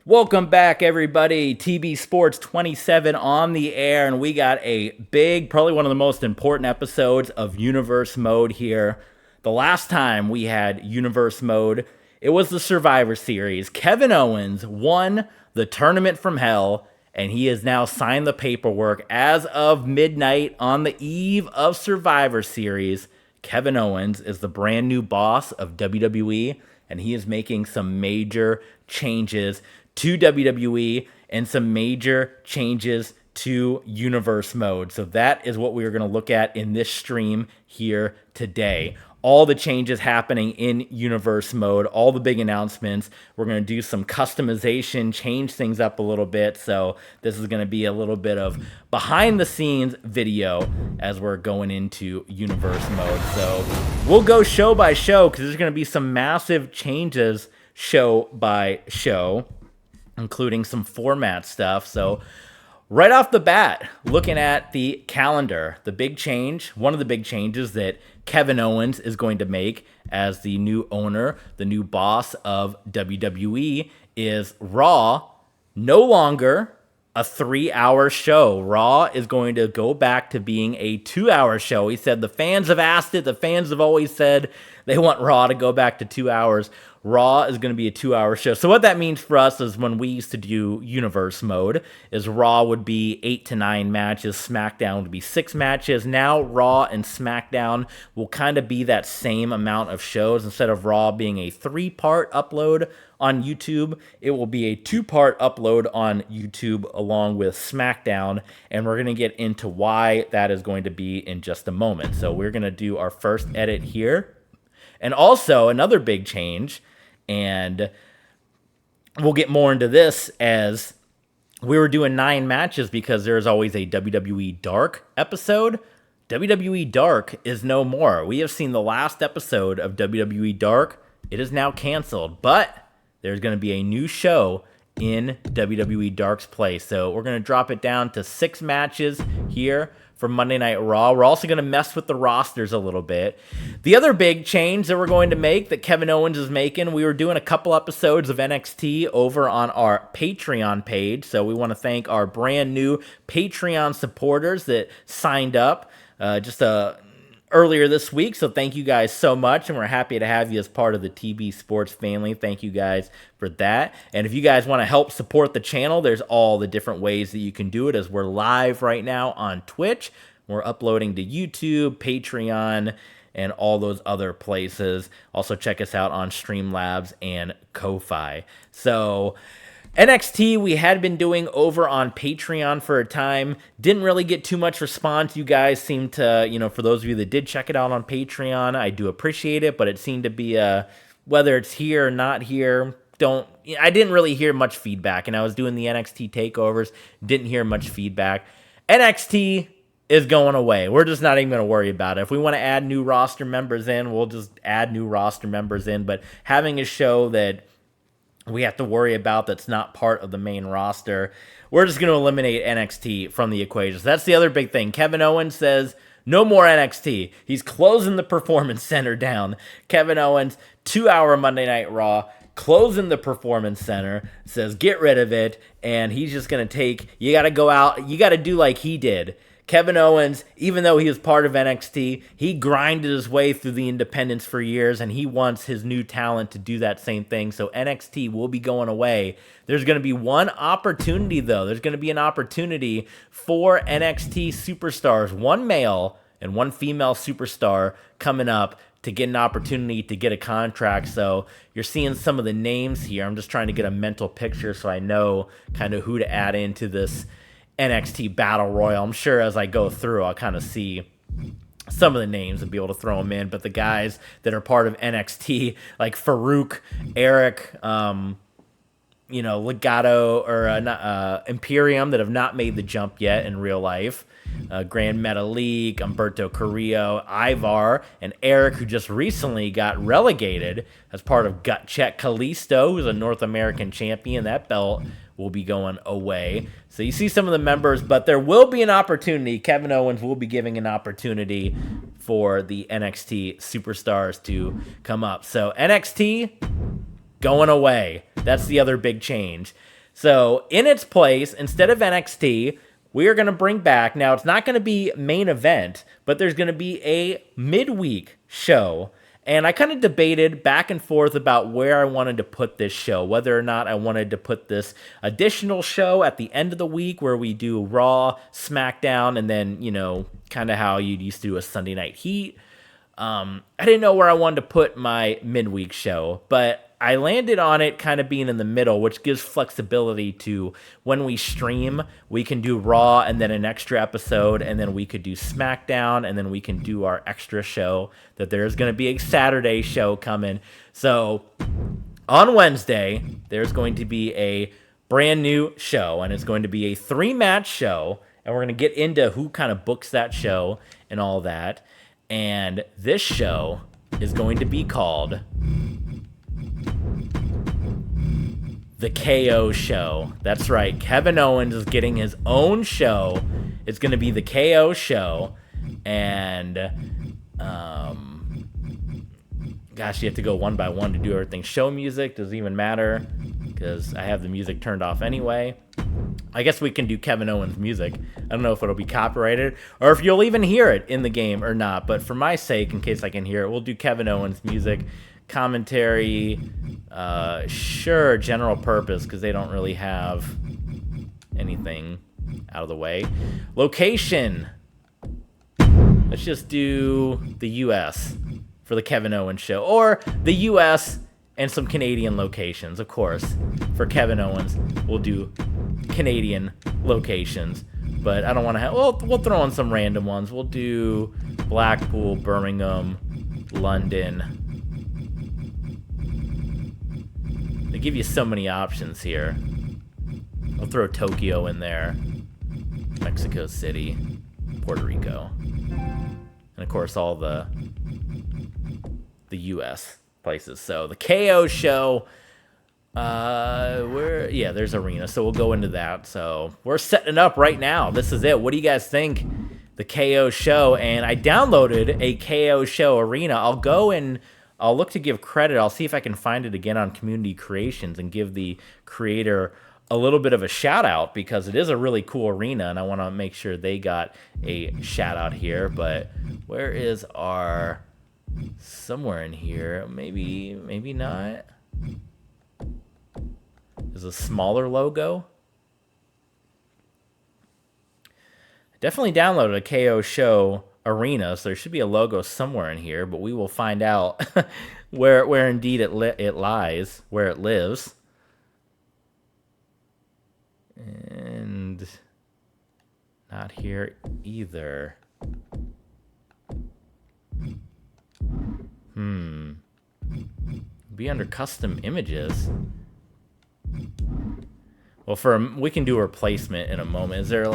Welcome back, everybody. TB Sports 27 on the air, and we got a big, probably one of the most important episodes of Universe Mode here. The last time we had Universe Mode, it was the Survivor Series. Kevin Owens won the Tournament from Hell, and he has now signed the paperwork as of midnight on the eve of Survivor Series. Kevin Owens is the brand new boss of WWE, and he is making some major changes to WWE and some major changes to Universe Mode. So that is what we are going to look at in this stream here today. All the changes happening in Universe Mode, all the big announcements. We're going to do some customization, change things up a little bit. So this is going to be a little bit of behind the scenes video as we're going into Universe Mode. So we'll go show by show because there's going to be some massive changes show by show, including some format stuff. So right off the bat, looking at the calendar, the big change, one of the big changes that Kevin Owens is going to make as the new owner, the new boss of WWE, is Raw no longer a 3-hour show. Raw is going to go back to being a 2-hour show. He said the fans have asked it. The fans have always said they want Raw to go back to 2 hours. Raw is going to be a 2-hour show. So what that means for us is when we used to do Universe Mode, is Raw would be 8 to 9 matches, SmackDown would be 6 matches. Now Raw and SmackDown will kind of be that same amount of shows. Instead of Raw being a 3-part upload on YouTube, it will be a 2-part upload on YouTube along with SmackDown, and we're going to get into why that is going to be in just a moment. So we're going to do our first edit here. And also another big change, and we'll get more into this as we were doing 9 matches because there's always a WWE Dark episode. WWE Dark is no more. We have seen the last episode of WWE Dark. It is now canceled, but there's going to be a new show in WWE Dark's place. So we're going to drop it down to 6 matches here for Monday Night Raw. We're also going to mess with the rosters a little bit. The other big change that we're going to make, that Kevin Owens is making, we were doing a couple episodes of NXT over on our Patreon page. So we want to thank our brand new Patreon supporters that signed up earlier this week. So thank you guys so much, and we're happy to have you as part of the TB Sports family. Thank you guys for that. And if you guys want to help support the channel, there's all the different ways that you can do it, as we're live right now on Twitch. We're uploading to YouTube, Patreon, and all those other places. Also check us out on Streamlabs and Ko-Fi. So NXT we had been doing over on Patreon for a time. Didn't really get too much response. You guys seem to, for those of you that did check it out on Patreon, I do appreciate it, but it seemed to be whether it's here or not here, I didn't really hear much feedback, and I was doing the NXT takeovers, didn't hear much feedback. NXT is going away. We're just not even going to worry about it. If we want to add new roster members in, we'll just add new roster members in, but having a show that we have to worry about that's not part of the main roster, we're just going to eliminate NXT from the equation. So that's the other big thing. Kevin Owens says no more NXT. He's closing the Performance Center down. Kevin Owens, 2-hour Monday Night Raw, closing the Performance Center, says get rid of it, and he's just going to you got to go out, you got to do like he did. Kevin Owens, even though he was part of NXT, he grinded his way through the independents for years, and he wants his new talent to do that same thing. So NXT will be going away. There's going to be one opportunity, though. There's going to be an opportunity for NXT superstars, one male and one female superstar coming up to get an opportunity to get a contract. So you're seeing some of the names here. I'm just trying to get a mental picture so I know kind of who to add into this NXT Battle Royal. I'm sure as I go through, I'll kind of see some of the names and be able to throw them in. But the guys that are part of NXT, like Farouk, Eric, Legato, or Imperium, that have not made the jump yet in real life. Grand Metalik, Humberto Carrillo, Ivar, and Eric, who just recently got relegated as part of Chet Kalisto, who's a North American champion. That belt will be going away. So you see some of the members, but there will be an opportunity. Kevin Owens will be giving an opportunity for the NXT superstars to come up. So NXT going away. That's the other big change. So in its place, instead of NXT, we are going to bring back, now it's not going to be main event, but there's going to be a midweek show. And I kind of debated back and forth about where I wanted to put this show, whether or not I wanted to put this additional show at the end of the week where we do Raw, SmackDown, and then, kind of how you used to do a Sunday Night Heat. I didn't know where I wanted to put my midweek show, but I landed on it kind of being in the middle, which gives flexibility to when we stream, we can do Raw and then an extra episode, and then we could do SmackDown, and then we can do our extra show that there's going to be a Saturday show coming. So on Wednesday, there's going to be a brand new show, and it's going to be a 3-match show, and we're going to get into who kind of books that show and all that. And this show is going to be called The KO Show. That's right. Kevin Owens is getting his own show. It's going to be The KO Show. And, gosh, you have to go one by one to do everything. Show music doesn't even matter because I have the music turned off anyway. I guess we can do Kevin Owens music. I don't know if it'll be copyrighted or if you'll even hear it in the game or not. But for my sake, in case I can hear it, we'll do Kevin Owens music. Commentary, sure, general purpose, because they don't really have anything out of the way. Location, let's just do the U.S. for the Kevin Owens show, or the U.S. and some Canadian locations, of course. For Kevin Owens, we'll do Canadian locations, but I don't want to have, we'll throw in some random ones. We'll do Blackpool, Birmingham, London. They give you so many options here. I'll throw Tokyo in there, Mexico City, Puerto Rico, and of course all the U.S. places. So the KO show, there's arena, so we'll go into that. So we're setting it up right now. This is it. What do you guys think? The KO show, and I downloaded a KO show arena. I'll look to give credit. I'll see if I can find it again on Community Creations and give the creator a little bit of a shout out because it is a really cool arena and I want to make sure they got a shout out here. But where is our, somewhere in here, maybe not. There's a smaller logo. I definitely downloaded a KO show arena, so there should be a logo somewhere in here, but we will find out where indeed it lies, where it lives. And not here either. Be under custom images. Well, we can do a replacement in a moment. Is there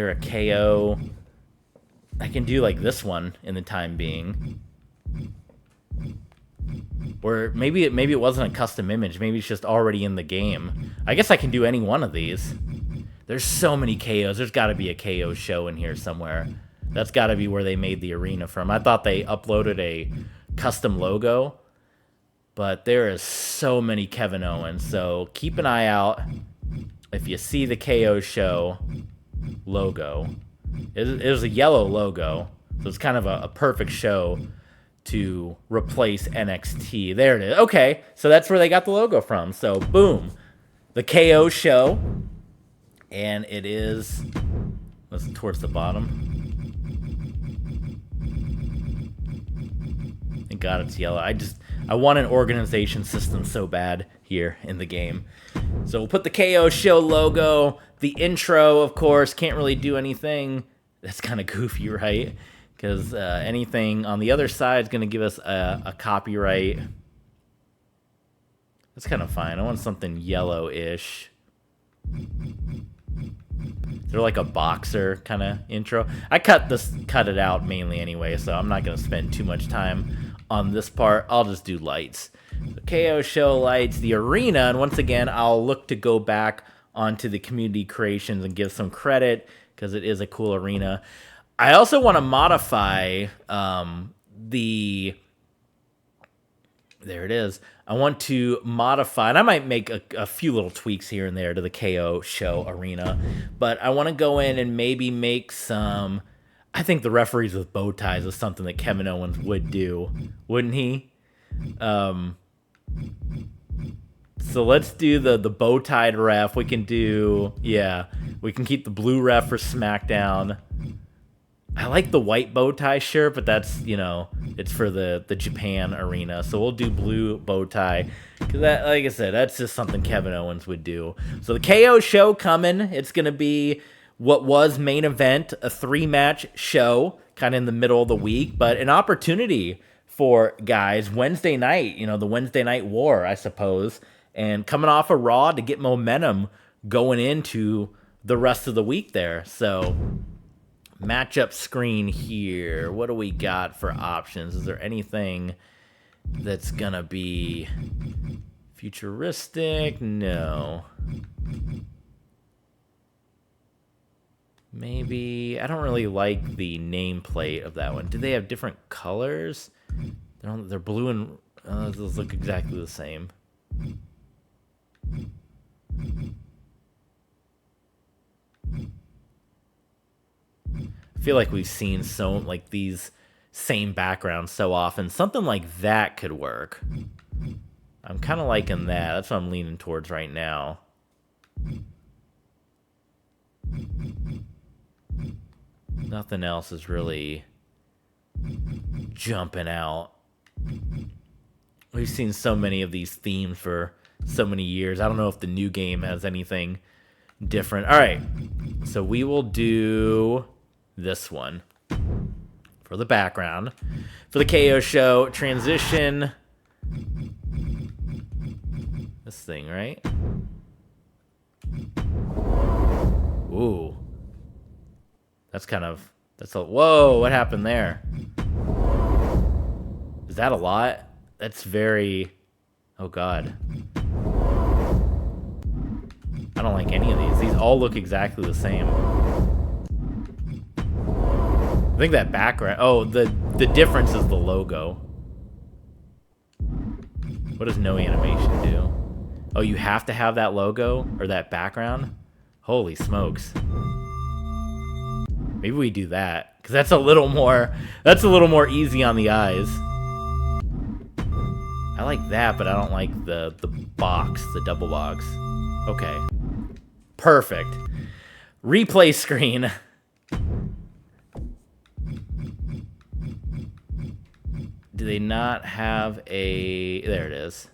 a KO? I can do like this one in the time being. Or maybe it wasn't a custom image. Maybe it's just already in the game. I guess I can do any one of these. There's so many KOs. There's got to be a KO show in here somewhere. That's got to be where they made the arena from. I thought they uploaded a custom logo. But there is so many Kevin Owens. So keep an eye out if you see the KO show logo. It is a yellow logo, so it's kind of a perfect show to replace NXT. There it is. Okay, so that's where they got the logo from. So, boom. The KO show. And it is, let's towards the bottom. Thank God it's yellow. I want an organization system so bad here in the game. So we'll put the KO show logo. The intro, of course, can't really do anything. That's kind of goofy, right? Because anything on the other side is going to give us a copyright. That's kind of fine. I want something yellow-ish. They're like a boxer kind of intro. I cut it out mainly anyway, so I'm not going to spend too much time on this part. I'll just do lights. The KO show lights, the arena, and once again, I'll look to go back onto the community creations and give some credit because it is a cool arena. I also want to modify the There it is. I want to modify, and I might make a few little tweaks here and there to the KO show arena, but I want to go in and maybe make some. I think the referees with bow ties is something that Kevin Owens would do, wouldn't he? So let's do the bow tied ref. We can do, yeah, we can keep the blue ref for SmackDown. I like the white bow tie shirt, but that's, it's for the Japan arena. So we'll do blue bow tie. Because that, like I said, that's just something Kevin Owens would do. So the KO show coming. It's going to be what was main event, a 3-match show, kind of in the middle of the week, but an opportunity for guys Wednesday night, the Wednesday night war, I suppose, and coming off a Raw to get momentum going into the rest of the week there. So matchup screen here. What do we got for options? Is there anything that's gonna be futuristic? No. Maybe, I don't really like the nameplate of that one. Do they have different colors? They're blue and those look exactly the same. I feel like we've seen these same backgrounds so often. Something like that could work. I'm kind of liking that. That's what I'm leaning towards right now. Nothing else is really jumping out. We've seen so many of these themes for so many years. I don't know if the new game has anything different. All right, so we will do this one for the background. For the KO show, transition. This thing, right? Ooh. Whoa, what happened there? Is that a lot? That's very, oh God. I don't like any of these. These all look exactly the same. I think that background, the difference is the logo. What does no animation do? Oh, you have to have that logo or that background? Holy smokes. Maybe we do that, because that's a little more easy on the eyes. I like that, but I don't like the box, the double box. Okay. Perfect. Replay screen. Do they not have a... There it is.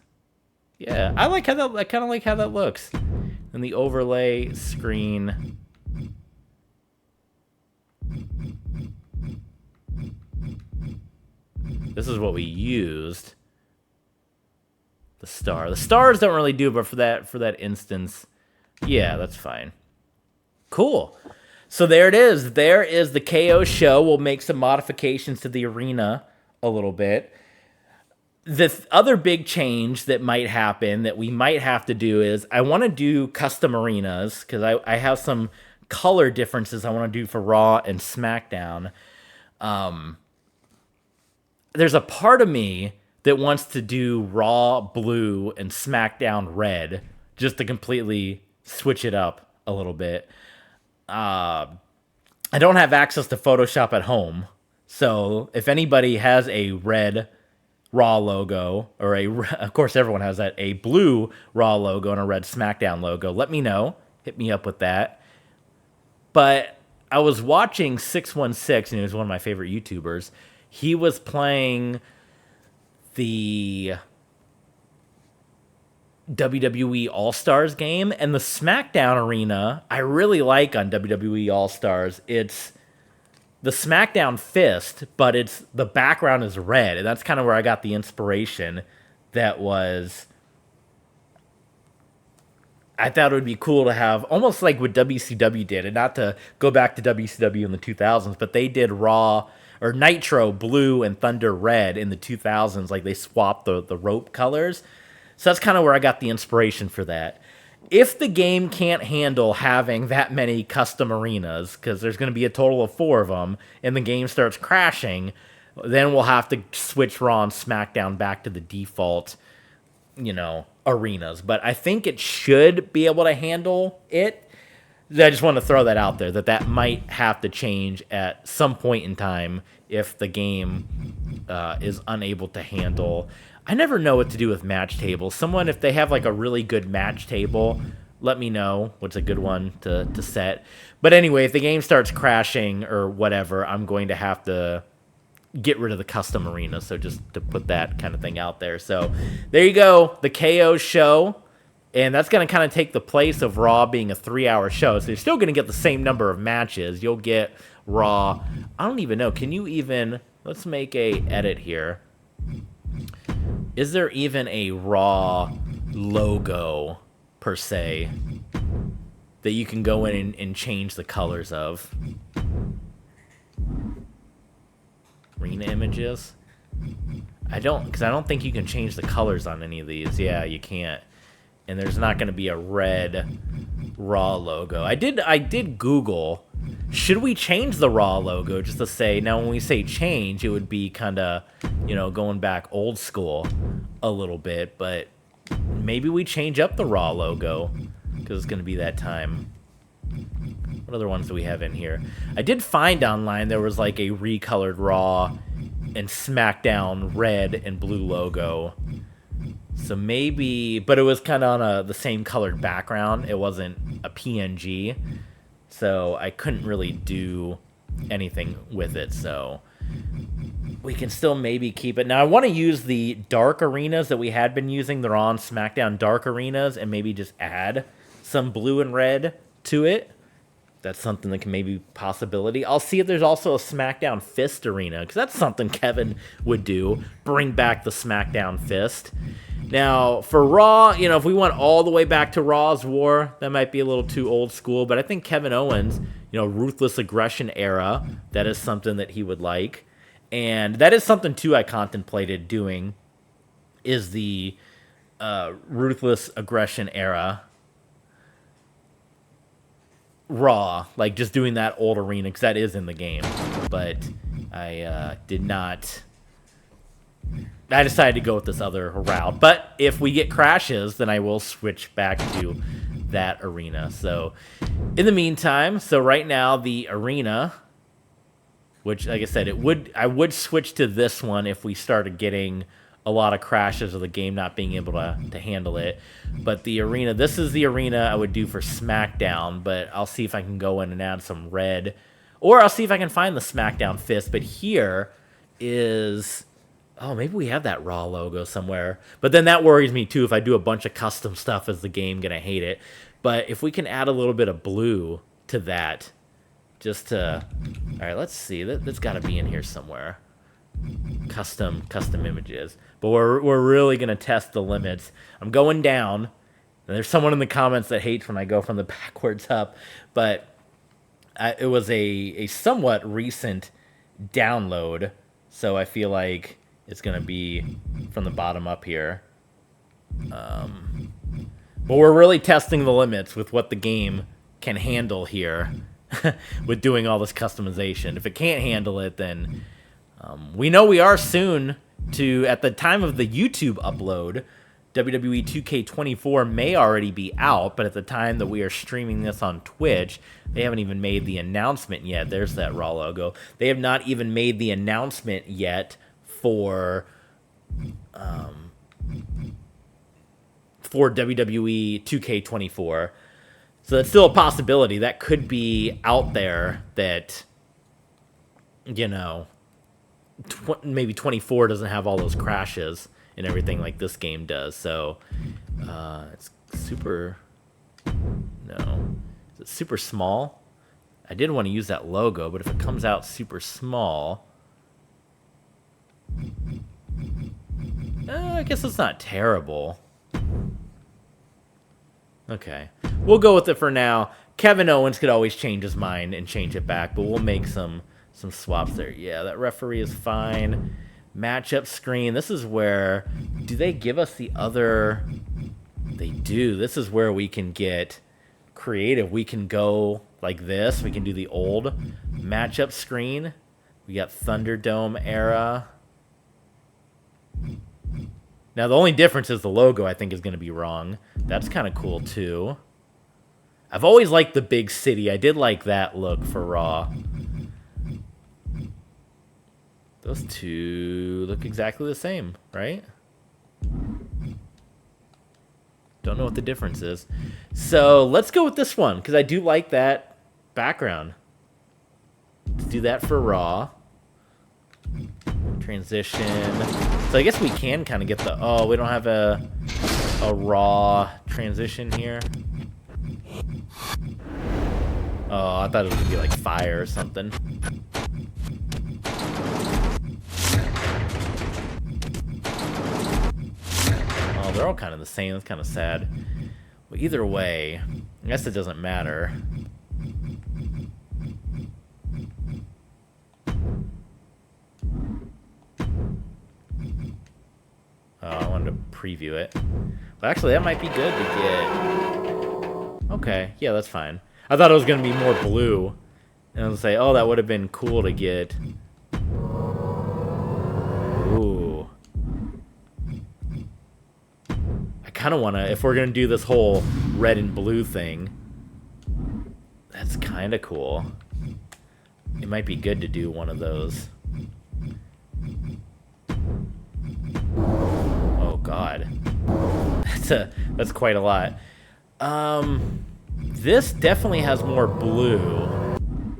Yeah, I kind of like how that looks. And the overlay screen... This is what we used. The star. The stars don't really do, but for that instance, yeah, that's fine. Cool. So there it is. There is the KO show. We'll make some modifications to the arena a little bit. The other big change that might happen that we might have to do is I want to do custom arenas because I have some color differences I want to do for Raw and SmackDown. There's a part of me that wants to do Raw blue and SmackDown red just to completely switch it up a little bit. I don't have access to Photoshop at home, so if anybody has a red Raw logo, or of course everyone has that, a blue Raw logo and a red SmackDown logo, let me know. Hit me up with that. But I was watching 616, and he was one of my favorite YouTubers. He was playing the WWE All-Stars game, and the SmackDown arena I really like on WWE All-Stars. It's the SmackDown fist, but the background is red, and that's kind of where I got the inspiration. I thought it would be cool to have, almost like what WCW did, and not to go back to WCW in the 2000s, but they did Raw or Nitro blue and Thunder red in the 2000s. Like they swapped the rope colors. So that's kind of where I got the inspiration for that. If the game can't handle having that many custom arenas, because there's going to be a total of 4 of them, and the game starts crashing, then we'll have to switch Raw and SmackDown back to the default, arenas. But I think it should be able to handle it. I just want to throw that out there, that might have to change at some point in time if the game is unable to handle. I never know what to do with match tables. Someone, if they have like a really good match table, let me know what's a good one to set. But anyway, if the game starts crashing or whatever, I'm going to have to get rid of the custom arena. So just to put that kind of thing out there. So there you go, the KO show. And that's going to kind of take the place of Raw being a 3-hour show. So you're still going to get the same number of matches. You'll get Raw. I don't even know. Can you even... Let's make a edit here. Is there even a Raw logo, per se, that you can go in and change the colors of? Arena images? Because I don't think you can change the colors on any of these. Yeah, you can't. And there's not going to be a red Raw logo. I did Google, should we change the Raw logo just to say, now when we say change, it would be kind of, going back old school a little bit, but maybe we change up the Raw logo because it's going to be that time. What other ones do we have in here? I did find online there was like a recolored Raw and SmackDown red and blue logo. So maybe, but it was kind of on the same colored background. It wasn't a PNG, so I couldn't really do anything with it. So we can still maybe keep it. Now I want to use the dark arenas that we had been using. They're on SmackDown dark arenas, and maybe just add some blue and red to it. That's something that can maybe possibility. I'll see if there's also a SmackDown Fist arena, because that's something Kevin would do. Bring back the SmackDown Fist. Now, for Raw, if we went all the way back to Raw's War, that might be a little too old school. But I think Kevin Owens, Ruthless Aggression era, that is something that he would like. And that is something, too, I contemplated doing, is the Ruthless Aggression era Raw, like just doing that old arena, because that is in the game. But I did not... I decided to go with this other route. But if we get crashes, then I will switch back to that arena. So in the meantime, so right now the arena, which like I said, I would switch to this one if we started getting a lot of crashes or the game not being able to handle it. But the arena, this is the arena I would do for SmackDown, but I'll see if I can go in and add some red. Or I'll see if I can find the SmackDown Fist. But here is... Oh, maybe we have that Raw logo somewhere. But then that worries me, too. If I do a bunch of custom stuff, is the game going to hate it? But if we can add a little bit of blue to that, just to... All right, let's see. That's got to be in here somewhere. Custom images. But we're really going to test the limits. I'm going down. And there's someone in the comments that hates when I go from the backwards up. But it was a somewhat recent download. So I feel like... it's going to be from the bottom up here. But we're really testing the limits with what the game can handle here with doing all this customization. If it can't handle it, then we know we are soon to, at the time of the YouTube upload, WWE 2K24 may already be out, but at the time that we are streaming this on Twitch, they haven't even made the announcement yet. There's that Raw logo. They have not even made the announcement yet for WWE 2K24. So that's still a possibility. That could be out there that, maybe 24 doesn't have all those crashes and everything like this game does. So it's super... No. Is it super small? I did want to use that logo, but if it comes out super small... I guess it's not terrible. Okay. We'll go with it for now. Kevin Owens could always change his mind and change it back, but we'll make some swaps there. Yeah, that referee is fine. Matchup screen. This is where... Do they give us the other... They do. This is where we can get creative. We can go like this. We can do the old matchup screen. We got Thunderdome era. Now, the only difference is the logo, I think, is going to be wrong. That's kind of cool, too. I've always liked the big city. I did like that look for Raw. Those two look exactly the same, right? Don't know what the difference is. So let's go with this one, because I do like that background. Let's do that for Raw. Transition. So I guess we can kind of get the... Oh, we don't have a Raw transition here. Oh, I thought it was going to be like fire or something. Oh, they're all kind of the same. That's kind of sad. Well, either way, I guess it doesn't matter. Oh, I wanted to preview it. Well, actually, that might be good to get... Okay, yeah, that's fine. I thought it was going to be more blue. And I was say, oh, that would have been cool to get. Ooh. I kind of want to, if we're going to do this whole red and blue thing, that's kind of cool. It might be good to do one of those. Oh, God. That's quite a lot. This definitely has more blue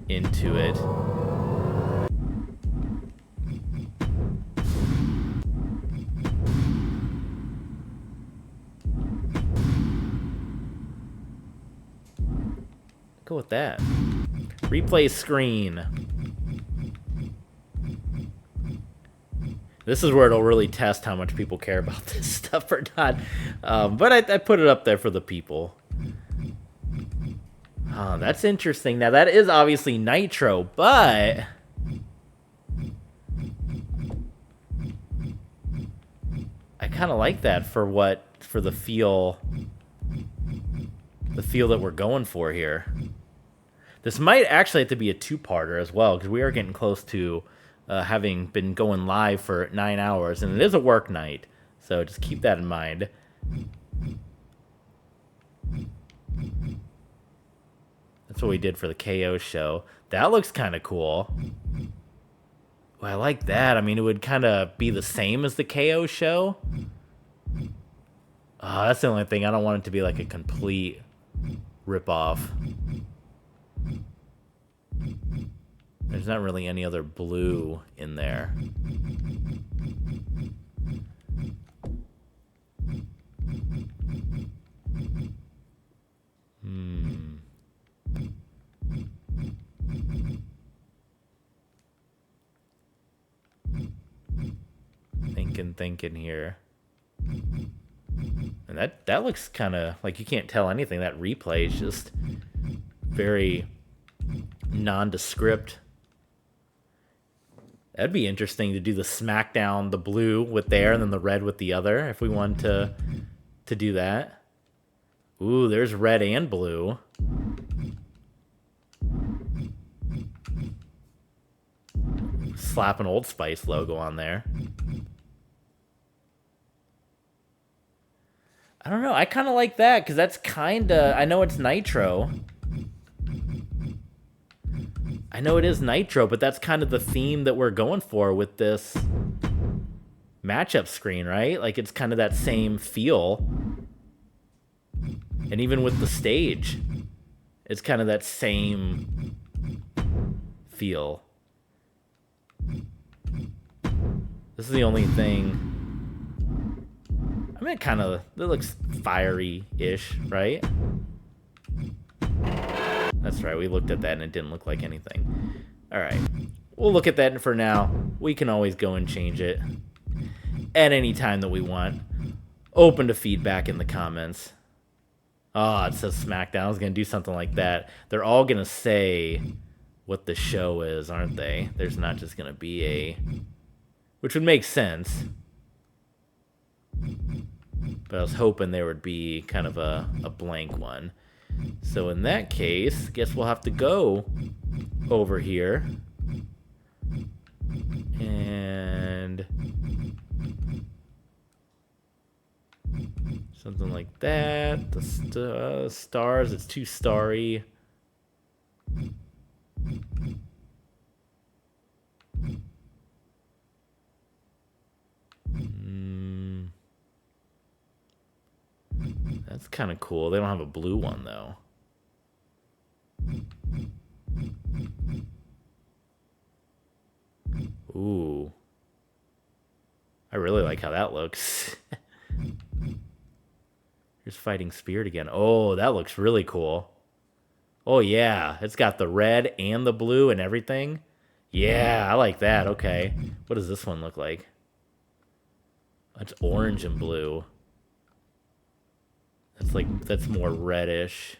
into it. Go with that. Replay screen. This is where it'll really test how much people care about this stuff or not. But I put it up there for the people. Oh, that's interesting. Now, that is obviously Nitro, but... I kind of like that for the feel that we're going for here. This might actually have to be a two-parter as well, because we are getting close to having been going live for 9 hours, and it is a work night, so just keep that in mind. That's what we did for the KO show. That looks kind of cool. Well, I like that. I mean, it would kind of be the same as the KO show. Oh, that's the only thing. I don't want it to be like a complete ripoff. There's not really any other blue in there. Thinking here. And that looks kind of like you can't tell anything. That replay is just very nondescript. That'd be interesting to do the SmackDown, the blue with there, and then the red with the other, if we wanted to do that. Ooh, there's red and blue. Slap an Old Spice logo on there. I don't know. I kind of like that because that's kind of... I know it's Nitro. I know it is Nitro, but that's kind of the theme that we're going for with this matchup screen, right? Like, it's kind of that same feel. And even with the stage, it's kind of that same feel. This is the only thing... I mean, it looks fiery-ish, right? That's right, we looked at that and it didn't look like anything. Alright, we'll look at that for now. We can always go and change it at any time that we want. Open to feedback in the comments. Oh, it says SmackDown. I was going to do something like that. They're all going to say what the show is, aren't they? There's not just going to be a... Which would make sense. But I was hoping there would be kind of a blank one. So in that case, I guess we'll have to go over here And something like that. The stars, it's too starry. That's kind of cool. They don't have a blue one, though. Ooh. I really like how that looks. Here's Fighting Spirit again. Oh, that looks really cool. Oh, yeah. It's got the red and the blue and everything. Yeah, I like that. Okay. What does this one look like? It's orange and blue. That's more reddish.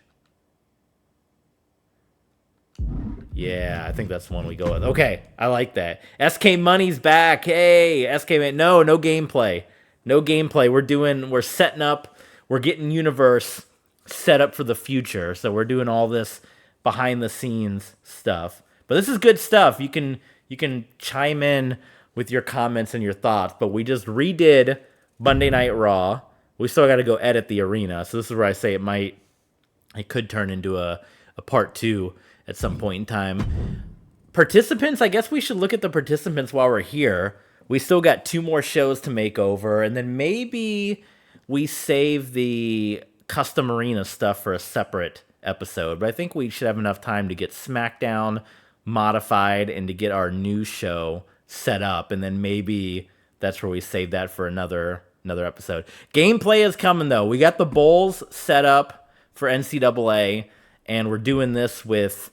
Yeah, I think that's the one we go with. Okay, I like that. SK Money's back. Hey, SK Money. No gameplay. No gameplay. We're setting up. We're getting Universe set up for the future. So we're doing all this behind the scenes stuff. But this is good stuff. You can chime in with your comments and your thoughts. But we just redid Monday Night Raw. We still got to go edit the arena. So this is where I say it could turn into a part 2 at some point in time. Participants, I guess we should look at the participants while we're here. We still got 2 more shows to make over, and then maybe we save the custom arena stuff for a separate episode. But I think we should have enough time to get SmackDown modified and to get our new show set up, and then maybe that's where we save that for another episode. Gameplay is coming, though. We got the bowls set up for NCAA, and we're doing this with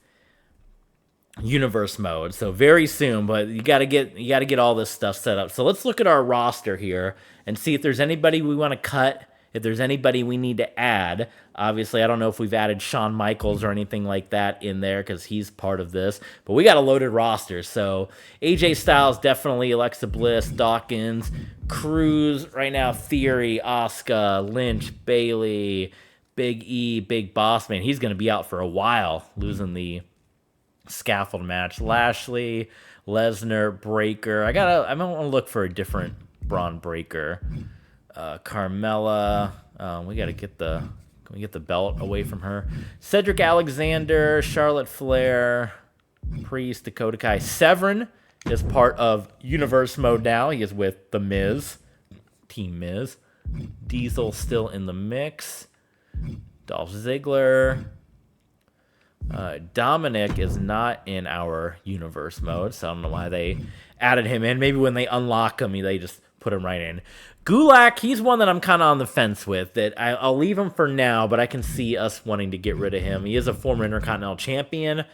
Universe mode, so very soon. But you got to get all this stuff set up. So let's look at our roster here and see if there's anybody we want to cut, if there's anybody we need to add. Obviously, I don't know if we've added Shawn Michaels or anything like that in there because he's part of this, but we got a loaded roster. So AJ Styles, definitely, Alexa Bliss, Dawkins, Cruz right now, Theory, Asuka, Lynch, Bailey, Big E, Big Boss Man. He's going to be out for a while, losing the scaffold match. Lashley, Lesnar, Breaker. I want to look for a different Braun Breaker. Carmella. We got to get the belt away from her. Cedric Alexander, Charlotte Flair, Priest, Dakota Kai. Severin is part of Universe mode now. He is with The Miz, Team Miz. Diesel still in the mix. Dolph Ziggler. Dominic is not in our Universe mode, so I don't know why they added him in. Maybe when they unlock him, they just put him right in. Gulak, he's one that I'm kind of on the fence with. That I'll leave him for now, but I can see us wanting to get rid of him. He is a former Intercontinental Champion.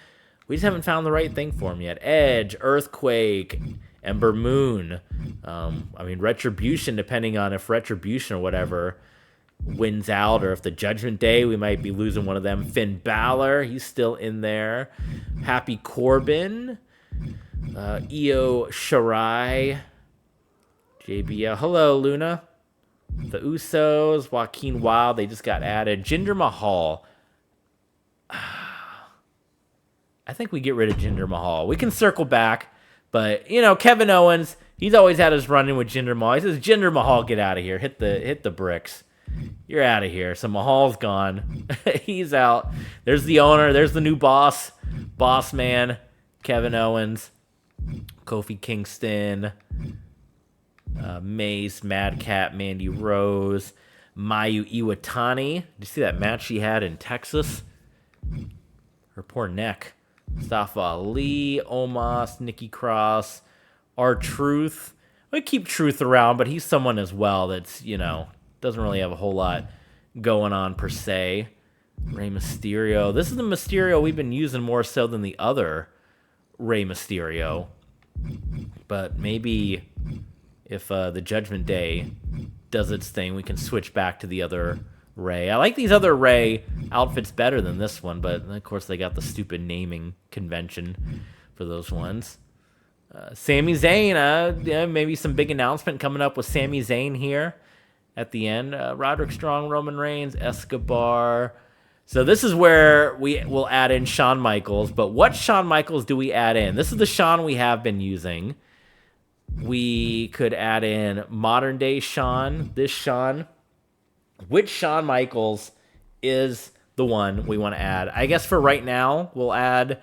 We just haven't found the right thing for him yet. Edge, Earthquake, Ember Moon. Retribution, depending on if Retribution or whatever wins out, or if the Judgment Day, we might be losing one of them. Finn Balor, he's still in there. Happy Corbin, Io Shirai, JBL. Hello, Luna. The Usos, Joaquin Wilde, they just got added. Jinder Mahal. I think we get rid of Jinder Mahal. We can circle back, but Kevin Owens, he's always had his run-in with Jinder Mahal. He says, Jinder Mahal, get out of here. Hit the bricks. You're out of here. So Mahal's gone. He's out. There's the owner. There's the new boss man, Kevin Owens, Kofi Kingston, Mace, Madcap, Mandy Rose, Mayu Iwatani. Did you see that match she had in Texas? Her poor neck. Mustafa Ali, Omos, Nikki Cross, R-Truth. We keep Truth around, but he's someone as well that's, doesn't really have a whole lot going on per se. Rey Mysterio. This is the Mysterio we've been using more so than the other Rey Mysterio. But maybe if the Judgment Day does its thing, we can switch back to the other Rey. I like these other Rey outfits better than this one, but of course they got the stupid naming convention for those ones. Sami Zayn, maybe some big announcement coming up with Sami Zayn here at the end. Roderick Strong, Roman Reigns, Escobar. So this is where we will add in Shawn Michaels, but what Shawn Michaels do we add in? This is the Shawn we have been using. We could add in modern day Shawn, this Shawn. Which Shawn Michaels is the one we want to add? I guess for right now, we'll add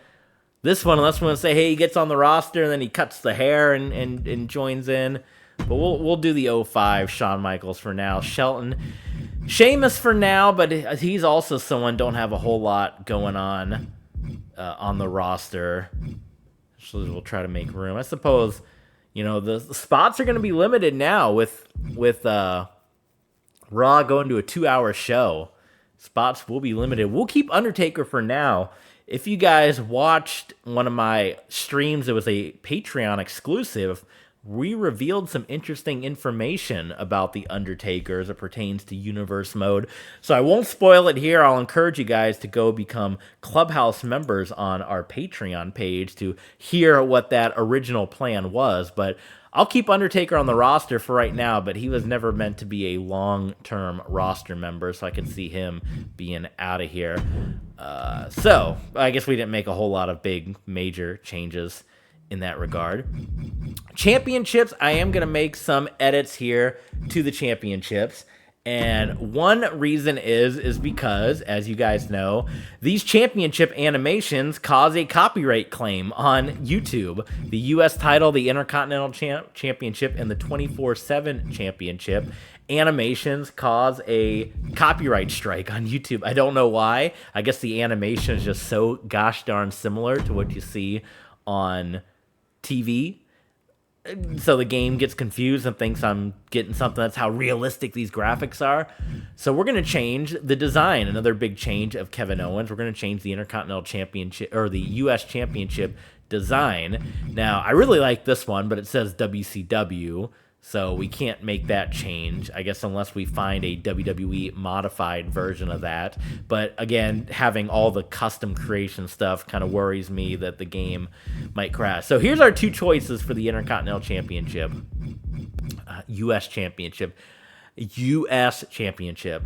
this one, unless we want to say, hey, he gets on the roster and then he cuts the hair and joins in. But we'll do the 05 Shawn Michaels for now. Shelton, Sheamus for now, but he's also someone don't have a whole lot going on the roster. So we'll try to make room. I suppose, the spots are going to be limited now with Raw going to a 2-hour show. Spots will be limited. We'll keep Undertaker for now. If you guys watched one of my streams, it was a Patreon exclusive. We revealed some interesting information about The Undertaker as it pertains to Universe Mode. So I won't spoil it here. I'll encourage you guys to go become Clubhouse members on our Patreon page to hear what that original plan was. But I'll keep Undertaker on the roster for right now, but he was never meant to be a long-term roster member, so I can see him being out of here. So I guess we didn't make a whole lot of big, major changes in that regard. Championships, I am going to make some edits here to the championships. And one reason is because, as you guys know, these championship animations cause a copyright claim on YouTube. The U.S. title, the Intercontinental Championship, and the 24/7 Championship animations cause a copyright strike on YouTube. I don't know why. I guess the animation is just so gosh darn similar to what you see on TV. So the game gets confused and thinks I'm getting something. That's how realistic these graphics are. So we're going to change the design. Another big change of Kevin Owens. We're going to change the Intercontinental Championship, or the U.S. Championship design. Now, I really like this one, but it says WCW. So we can't make that change, I guess, unless we find a WWE modified version of that. But again, having all the custom creation stuff kind of worries me that the game might crash. So here's our two choices for the Intercontinental Championship. U.S. Championship. U.S. Championship.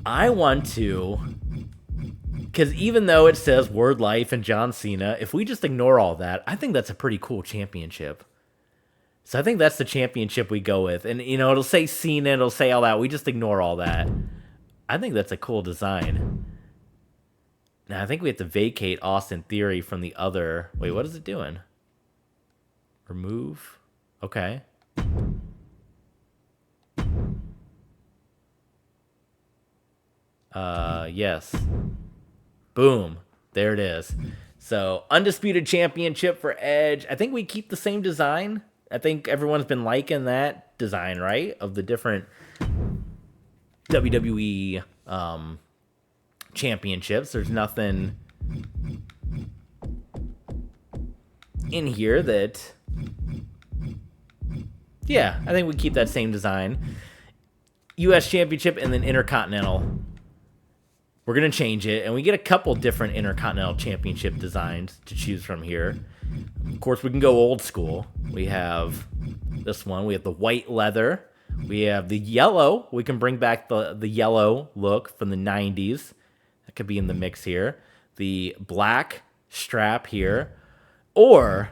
I want to... Because even though it says Word Life and John Cena, if we just ignore all that, I think that's a pretty cool championship. So I think that's the championship we go with. And, it'll say Cena, it'll say all that. We just ignore all that. I think that's a cool design. Now, I think we have to vacate Austin Theory from the other... Wait, what is it doing? Remove? Okay. Yes. Boom. There it is. So, Undisputed Championship for Edge. I think we keep the same design. I think everyone's been liking that design, right? Of the different WWE championships. There's nothing in here that... Yeah, I think we keep that same design. U.S. Championship and then Intercontinental. We're going to change it, and we get a couple different Intercontinental Championship designs to choose from here. Of course, we can go old school. We have this one. We have the white leather. We have the yellow. We can bring back the yellow look from the 90s. That could be in the mix here. The black strap here. Or,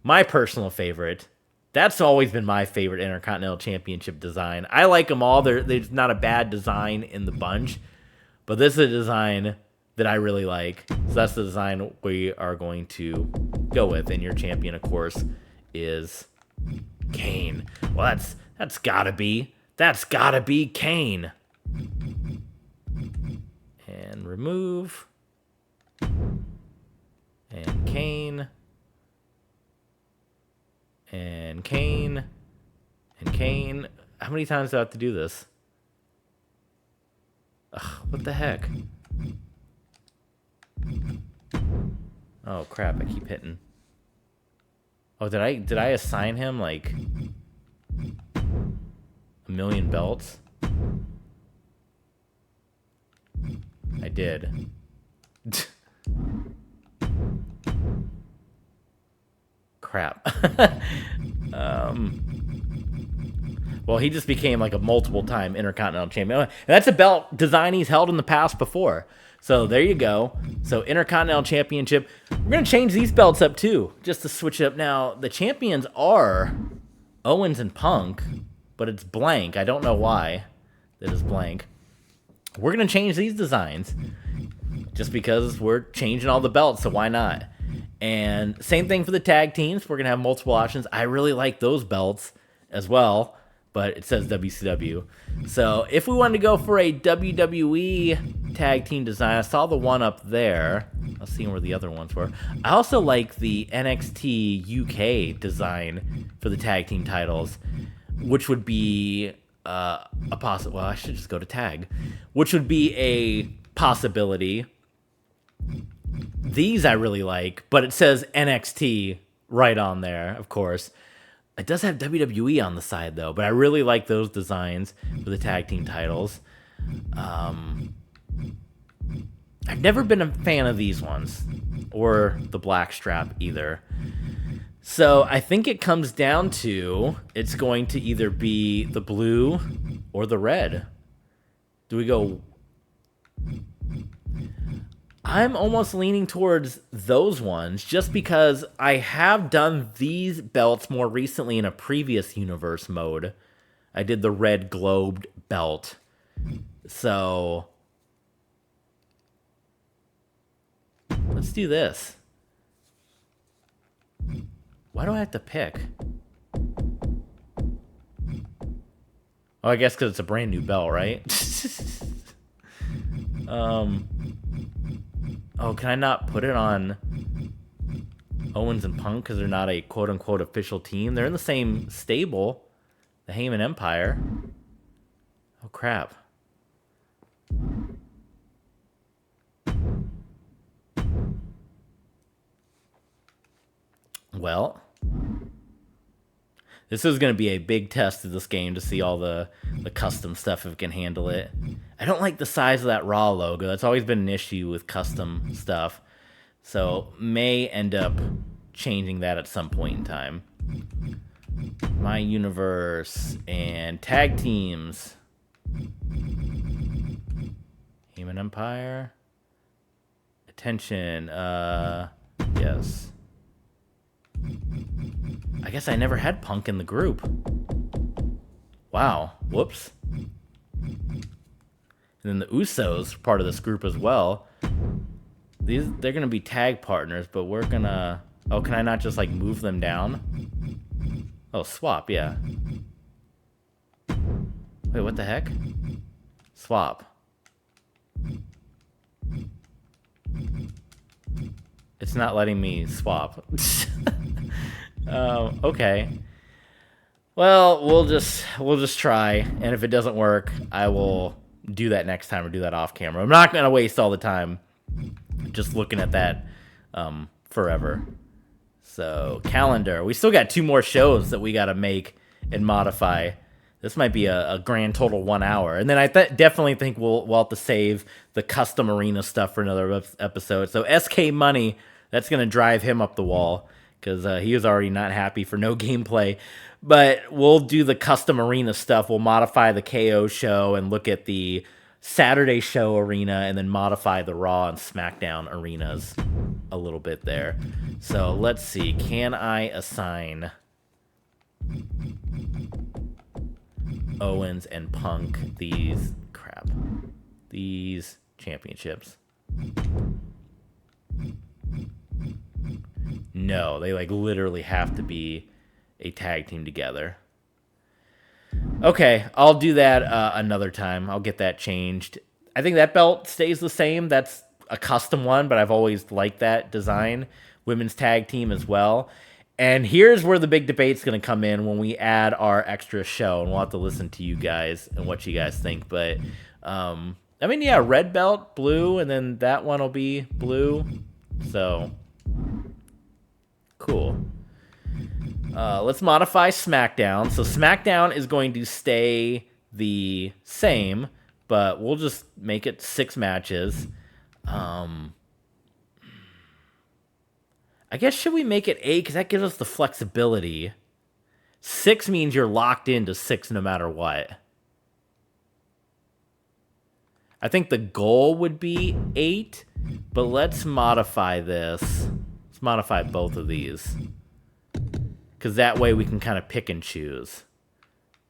my personal favorite. That's always been my favorite Intercontinental Championship design. I like them all. There's not a bad design in the bunch. But this is a design that I really like. So that's the design we are going to go with. And your champion, of course, is Kane. Well, that's gotta be Kane. And remove. And Kane. And Kane. And Kane. How many times do I have to do this? Ugh, what the heck? Oh crap, I keep hitting. Oh, did I assign him like 1,000,000 belts? I did. Crap. Well, he just became like a multiple-time Intercontinental Champion. And that's a belt design he's held in the past before. So there you go. So Intercontinental Championship. We're going to change these belts up too, just to switch it up. Now, the champions are Owens and Punk, but it's blank. I don't know why that is blank. We're going to change these designs just because we're changing all the belts, so why not? And same thing for the tag teams. We're going to have multiple options. I really like those belts as well, but it says WCW. So if we wanted to go for a WWE tag team design, I saw the one up there. I was seeing where the other ones were. I also like the NXT UK design for the tag team titles, which would be a possible. Well, I should just go to tag, which would be a possibility. These I really like, but it says NXT right on there, of course. It does have WWE on the side, though, but I really like those designs for the tag team titles. I've never been a fan of these ones, or the black strap either. So I think it comes down to it's going to either be the blue or the red. Do we go... I'm almost leaning towards those ones just because I have done these belts more recently in a previous universe mode. I did the red globed belt. So let's do this. Why do I have to pick? Oh, I guess because it's a brand new belt, right? Oh, can I not put it on Owens and Punk because they're not a quote-unquote official team? They're in the same stable, the Heyman Empire. Oh, crap. Well, this is going to be a big test of this game to see all the custom stuff if it can handle it. I don't like the size of that Raw logo. That's always been an issue with custom stuff. So may end up changing that at some point in time. My universe and tag teams. Human Empire. Attention. Yes. I guess I never had Punk in the group. Wow. Whoops. And then the Usos are part of this group as well. They're going to be tag partners, but we're going to... Oh, can I not just, like, move them down? Oh, swap, yeah. Wait, what the heck? Swap. It's not letting me swap. Okay. Well, we'll just try, and if it doesn't work, I will do that next time or do that off camera. I'm not going to waste all the time just looking at that forever. So, calendar. We still got 2 more shows that we got to make and modify. This might be a grand total 1 hour. And then I definitely think we'll have to save the custom arena stuff for another episode. So, SK Money, that's going to drive him up the wall because he was already not happy for no gameplay. But we'll do the custom arena stuff. We'll modify the KO show and look at the Saturday show arena and then modify the Raw and SmackDown arenas a little bit there. So let's see. Can I assign Owens and Punk these championships? No, they like literally have to be a tag team together. Okay, I'll do that another time. I'll get that changed. I think that belt stays the same. That's a custom one, but I've always liked that design. Women's tag team as well. And here's where the big debate's going to come in when we add our extra show, and we'll have to listen to you guys and what you guys think. But, I mean, yeah, red belt, blue, and then that one will be blue. So, cool. Let's modify SmackDown. So SmackDown is going to stay the same, but we'll just make it 6 matches. I guess should we make it 8? Because that gives us the flexibility. 6 means you're locked into 6 no matter what. I think the goal would be 8, but let's modify this. Let's modify both of these. Because that way we can kind of pick and choose.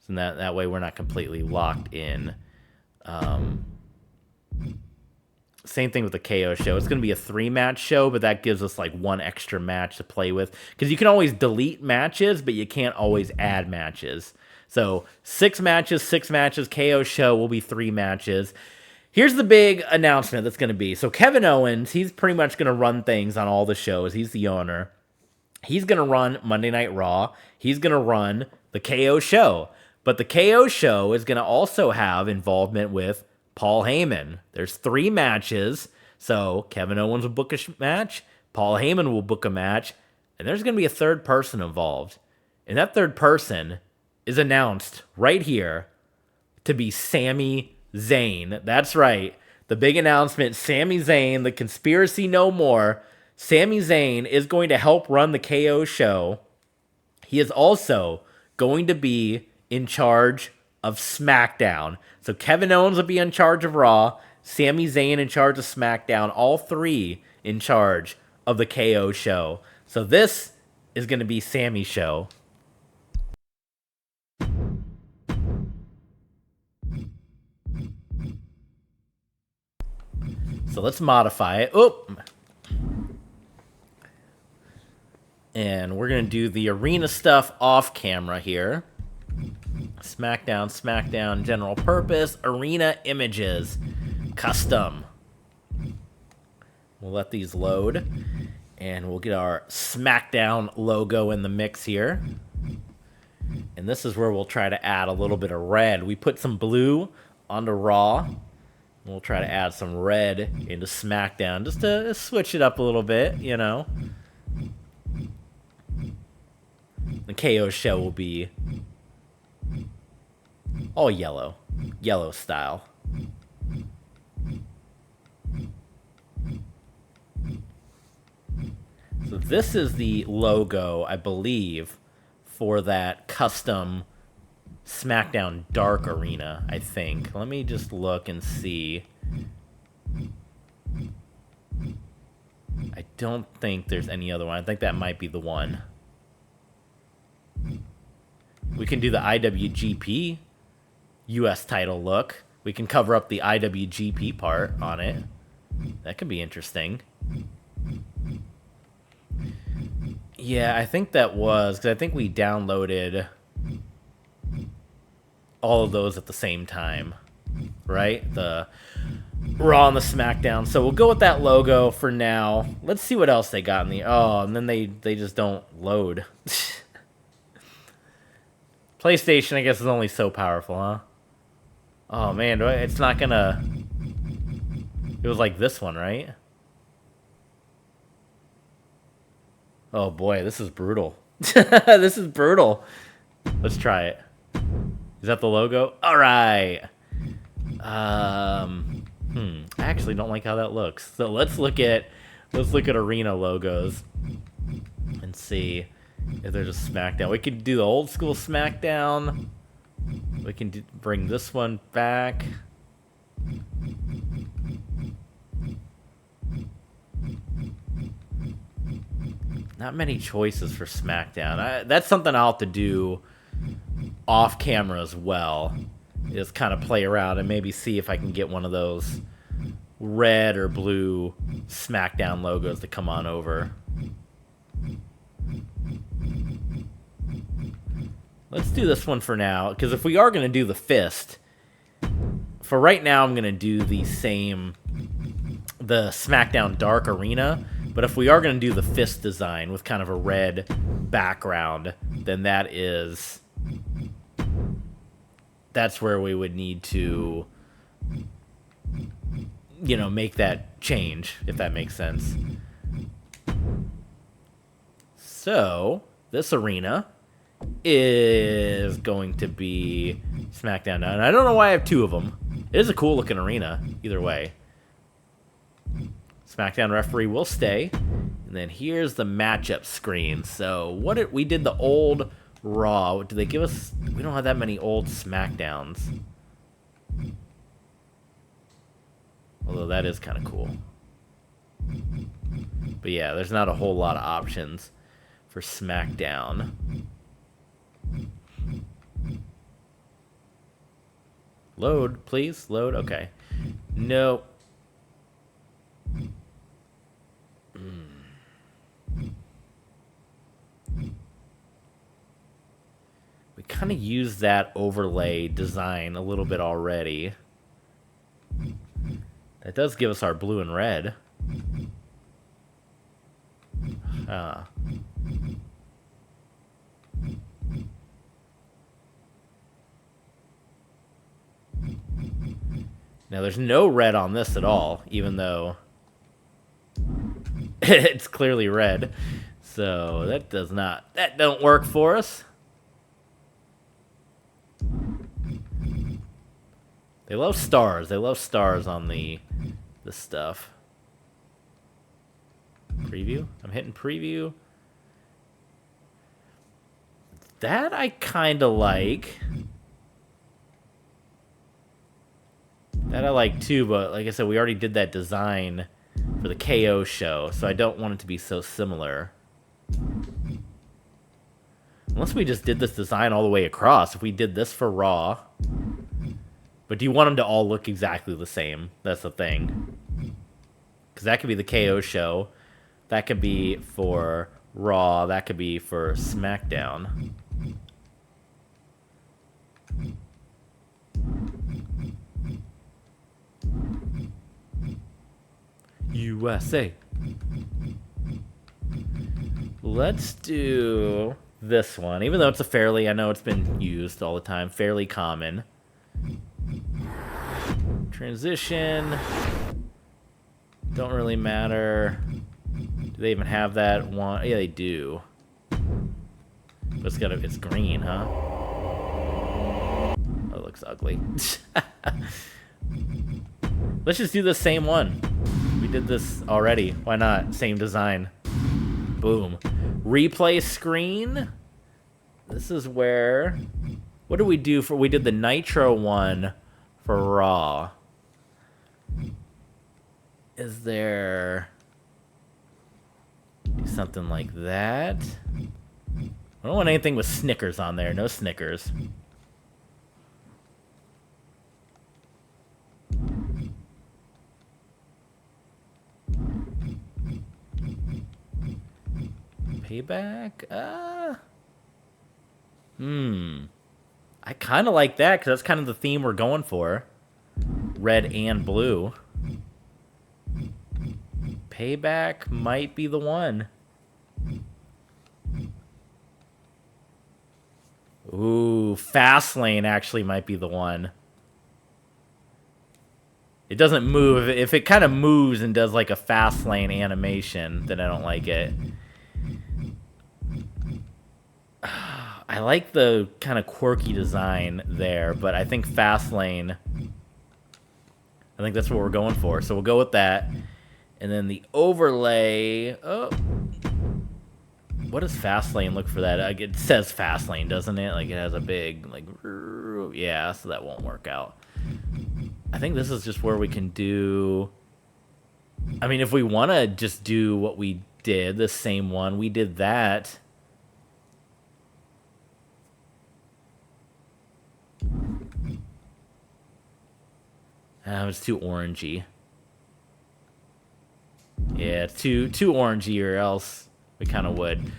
So that way we're not completely locked in. Same thing with the KO show. It's going to be a 3-match show, but that gives us like 1 extra match to play with. Because you can always delete matches, but you can't always add matches. So 6 matches, KO show will be 3 matches. Here's the big announcement that's going to be. So Kevin Owens, he's pretty much going to run things on all the shows. He's the owner. He's going to run Monday Night Raw. He's going to run the KO show. But the KO show is going to also have involvement with Paul Heyman. There's 3 matches. So Kevin Owens will book a match. Paul Heyman will book a match. And there's going to be a third person involved. And that third person is announced right here to be Sami Zayn. That's right. The big announcement, Sami Zayn, the conspiracy no more. Sami Zayn is going to help run the KO show. He is also going to be in charge of SmackDown. So Kevin Owens will be in charge of Raw. Sami Zayn in charge of SmackDown. All 3 in charge of the KO show. So this is going to be Sami's show. So let's modify it. Oop. And we're going to do the arena stuff off camera here. SmackDown, general purpose, arena images, custom. We'll let these load. And we'll get our SmackDown logo in the mix here. And this is where we'll try to add a little bit of red. We put some blue onto Raw. We'll try to add some red into SmackDown just to switch it up a little bit, you know. The KO show will be all yellow style. So this is the logo, I believe, for that custom SmackDown Dark Arena, I think. Let me just look and see. I don't think there's any other one. I think that might be the one. We can do the IWGP US title look. We can cover up the IWGP part on it. That could be interesting. Yeah, I think that was, because I think we downloaded all of those at the same time, right? The Raw and the SmackDown. So we'll go with that logo for now. Let's see what else they got in the... Oh, and then they just don't load. PlayStation, I guess, is only so powerful, huh? Oh, man, it's not gonna... It was like this one, right? Oh, boy, this is brutal. This is brutal. Let's try it. Is that the logo? All right. I actually don't like how that looks. So let's look at arena logos and see if there's a SmackDown. We can do the old school SmackDown. We can bring this one back. Not many choices for SmackDown. That's something I'll have to do off camera as well, is kind of play around and maybe see if I can get one of those red or blue SmackDown logos to come on over. Let's do this one for now, because if we are going to do the fist, for right now I'm going to do the SmackDown Dark Arena, but if we are going to do the fist design with kind of a red background, then that's where we would need to, you know, make that change, if that makes sense. So, this arena is going to be SmackDown. And I don't know why I have 2 of them. It is a cool looking arena, either way. SmackDown referee will stay. And then here's the matchup screen. So, we did the old Raw. Do they give us... We don't have that many old SmackDowns. that is kind of cool. But yeah, there's not a whole lot of options for SmackDown. Load, please. Load. Okay. No. We kind of used that overlay design a little bit already. That does give us our blue and red. Now, there's no red on this at all, even though it's clearly red. So that don't work for us. They love stars. They love stars on the stuff. Preview? I'm hitting preview. That I kind of like. That I like too, but like I said, we already did that design for the KO show, so I don't want it to be so similar. Unless we just did this design all the way across. If we did this for Raw. But do you want them to all look exactly the same? That's the thing. Because that could be the KO show. That could be for Raw. That could be for SmackDown. USA. Let's do this one. Even though it's I know it's been used all the time, fairly common. Transition. Don't really matter. Do they even have that one? Yeah, they do. But it's green, huh? Oh, it looks ugly. Let's just do the same one. We did this already. Why not? Same design. Boom. Replay screen. This is where... What did we do for... We did the Nitro one for Raw. Is there... Do something like that? I don't want anything with Snickers on there. No Snickers. Payback? I kind of like that because that's kind of the theme we're going for. Red and blue. Payback might be the one. Ooh, Fastlane actually might be the one. It doesn't move. If it kind of moves and does like a Fastlane animation, then I don't like it. I like the kind of quirky design there, but I think Fastlane, I think that's what we're going for. So we'll go with that. And then the overlay, oh, what does Fastlane look for that? Like, it says Fastlane, doesn't it? Like it has a big, like, yeah, so that won't work out. I think this is just where we can do, I mean, if we want to just do what we did, the same one, we did that. It's too orangey. Yeah, it's too orangey, or else we kind of would.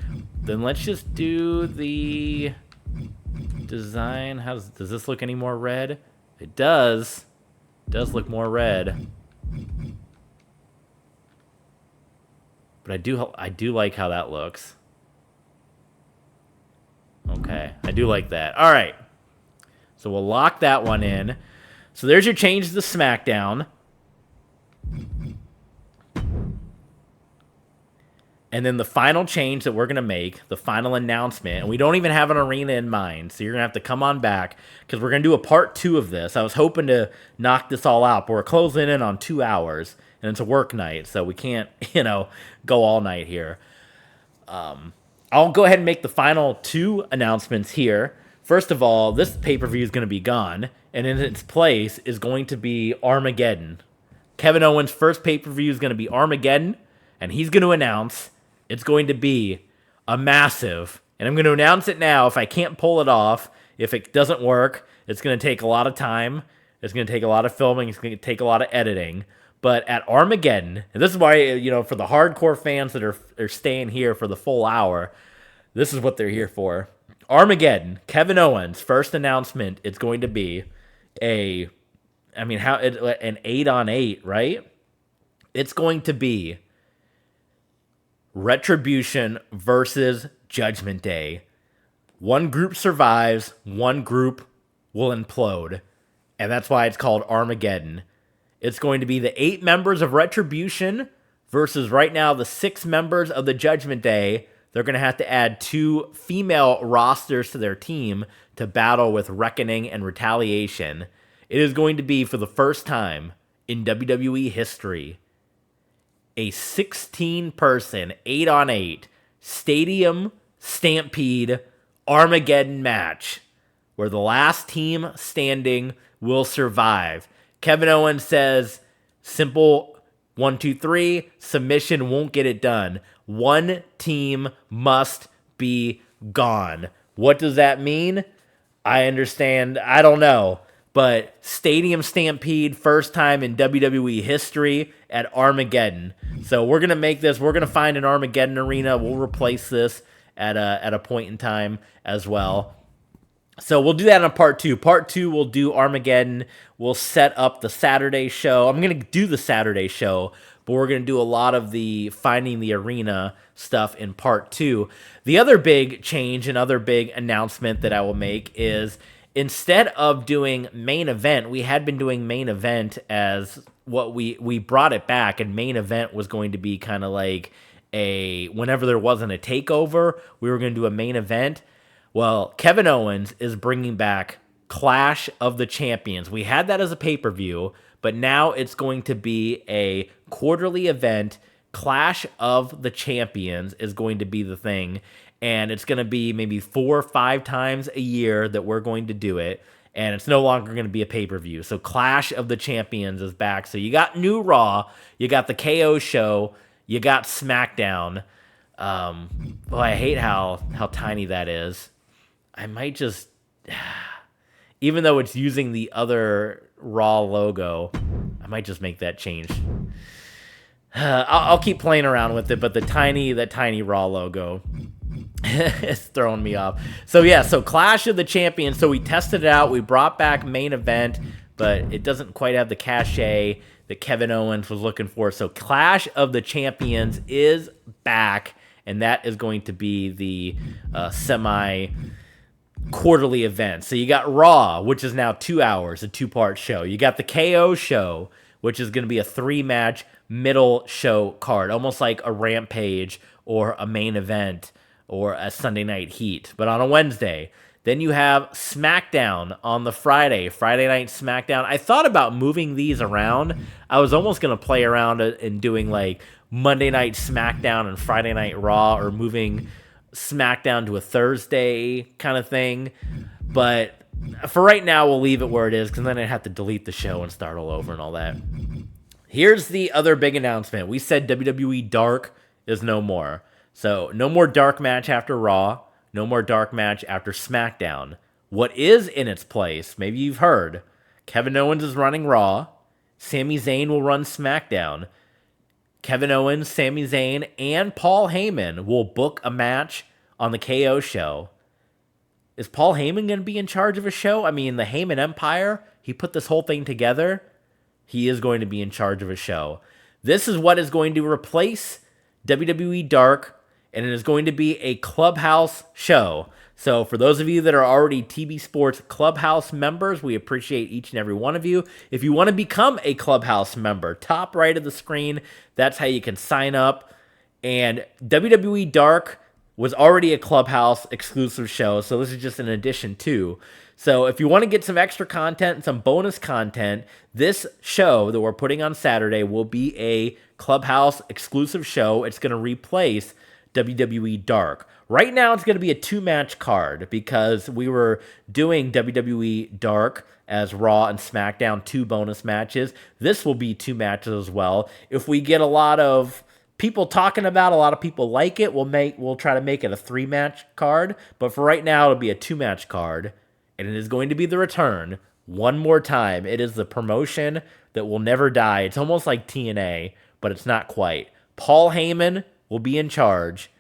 Then let's just do the design. Does this look any more red? It does. It does look more red. But I do like how that looks. Okay, I do like that. All right. So we'll lock that one in. So there's your change to the SmackDown. And then the final change that we're going to make, the final announcement, and we don't even have an arena in mind, so you're going to have to come on back, because we're going to do a part 2 of this. I was hoping to knock this all out, but we're closing in on 2 hours, and it's a work night, so we can't, go all night here. I'll go ahead and make the final 2 announcements here. First of all, this pay-per-view is going to be gone, and in its place is going to be Armageddon. Kevin Owens' first pay-per-view is going to be Armageddon, and he's going to announce it's going to be a massive, and I'm going to announce it now. If I can't pull it off, if it doesn't work, it's going to take a lot of time. It's going to take a lot of filming. It's going to take a lot of editing. But at Armageddon, and this is why, for the hardcore fans that are staying here for the full hour, this is what they're here for. Armageddon, Kevin Owens' first announcement, it's going to be an 8-on-8, right? It's going to be Retribution versus Judgment Day. One group survives, one group will implode. And that's why it's called Armageddon. It's going to be the 8 members of Retribution versus right now the 6 members of the Judgment Day. They're going to have to add 2 female rosters to their team to battle with Reckoning and Retaliation. It is going to be, for the first time in WWE history, a 16-person, 8-on-8 stadium stampede Armageddon match where the last team standing will survive. Kevin Owens says, simple 1, 2, 3, submission won't get it done. One team must be gone. What does that mean? I understand. I don't know. But Stadium Stampede, first time in WWE history at Armageddon. So we're going to make this. We're going to find an Armageddon arena. We'll replace this at a point in time as well. So we'll do that on part 2. Part 2, we'll do Armageddon. We'll set up the Saturday show. I'm going to do the Saturday show, but we're going to do a lot of the finding the arena stuff in part 2. The other big change and other big announcement that I will make is instead of doing main event, we had been doing main event as what we brought it back, and main event was going to be kind of like whenever there wasn't a takeover, we were going to do a main event. Well, Kevin Owens is bringing back Clash of the Champions. We had that as a pay-per-view, but now it's going to be a quarterly event. Clash of the Champions is going to be the thing, and it's going to be maybe 4 or 5 times a year that we're going to do it, and it's no longer going to be a pay-per-view. So Clash of the Champions is back. So you got New Raw, you got the KO show, you got SmackDown. Boy, I hate how tiny that is. I might just, even though it's using the other Raw logo, I might just make that change. I'll keep playing around with it, but that tiny Raw logo is throwing me off. So yeah, so Clash of the Champions. So we tested it out. We brought back main event, but it doesn't quite have the cachet that Kevin Owens was looking for. So Clash of the Champions is back, and that is going to be the quarterly event. So you got Raw, which is now 2 hours, a 2-part show. You got the KO show, which is going to be a 3-match middle show card, almost like a Rampage or a main event or a Sunday Night Heat, but on a Wednesday. Then you have SmackDown on the Friday Night SmackDown. I thought about moving these around. I was almost going to play around and doing like Monday Night SmackDown and Friday Night Raw, or moving SmackDown to a Thursday kind of thing, but for right now we'll leave it where it is, because then I'd have to delete the show and start all over and all that. Here's the other big announcement. We said WWE Dark is no more. So no more Dark match after Raw, no more Dark match after SmackDown. What is in its place, maybe you've heard, Kevin Owens is running Raw, Sami Zayn will run SmackDown. Kevin Owens, Sami Zayn, and Paul Heyman will book a match on the KO show. Is Paul Heyman going to be in charge of a show? I mean, the Heyman Empire, he put this whole thing together. He is going to be in charge of a show. This is what is going to replace WWE Dark, and it is going to be a Clubhouse show. So for those of you that are already TB Sports Clubhouse members, we appreciate each and every one of you. If you want to become a Clubhouse member, top right of the screen, that's how you can sign up. And WWE Dark was already a Clubhouse exclusive show, so this is just an addition to. So if you want to get some extra content and some bonus content, this show that we're putting on Saturday will be a Clubhouse exclusive show. It's going to replace WWE Dark. Right now, it's going to be a 2-match card because we were doing WWE Dark as Raw and SmackDown, 2 bonus matches. This will be 2 matches as well. If we get a lot of people talking about, a lot of people like it, we'll try to make it a 3-match card. But for right now, it'll be a 2-match card, and it is going to be the return one more time. It is the promotion that will never die. It's almost like TNA, but it's not quite. Paul Heyman will be in charge,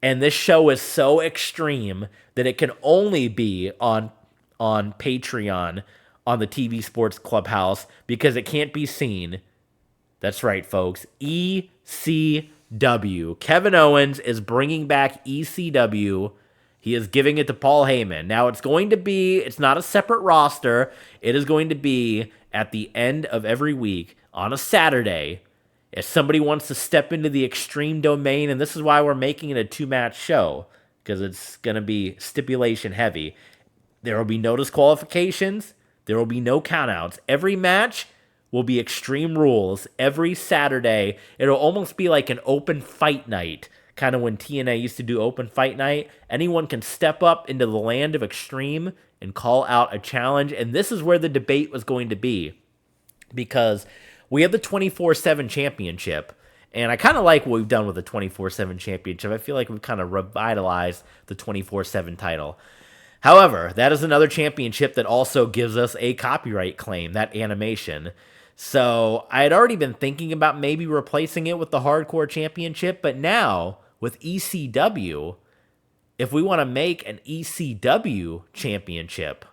and this show is so extreme that it can only be on Patreon, on the TV Sports Clubhouse, because it can't be seen. That's right, folks. ECW. Kevin Owens is bringing back ECW. He is giving it to Paul Heyman. Now, it's not a separate roster. It is going to be at the end of every week on a Saturday. If somebody wants to step into the extreme domain, and this is why we're making it a 2-match show, because it's going to be stipulation heavy. There will be no disqualifications. There will be no countouts. Every match will be Extreme Rules every Saturday. It'll almost be like an open fight night, kind of when TNA used to do open fight night. Anyone can step up into the land of Extreme and call out a challenge, and this is where the debate was going to be, because we have the 24/7 championship, and I kind of like what we've done with the 24/7 championship. I feel like we've kind of revitalized the 24/7 title. However, that is another championship that also gives us a copyright claim, that animation. So I had already been thinking about maybe replacing it with the Hardcore Championship, but now with ECW, if we want to make an ECW championship,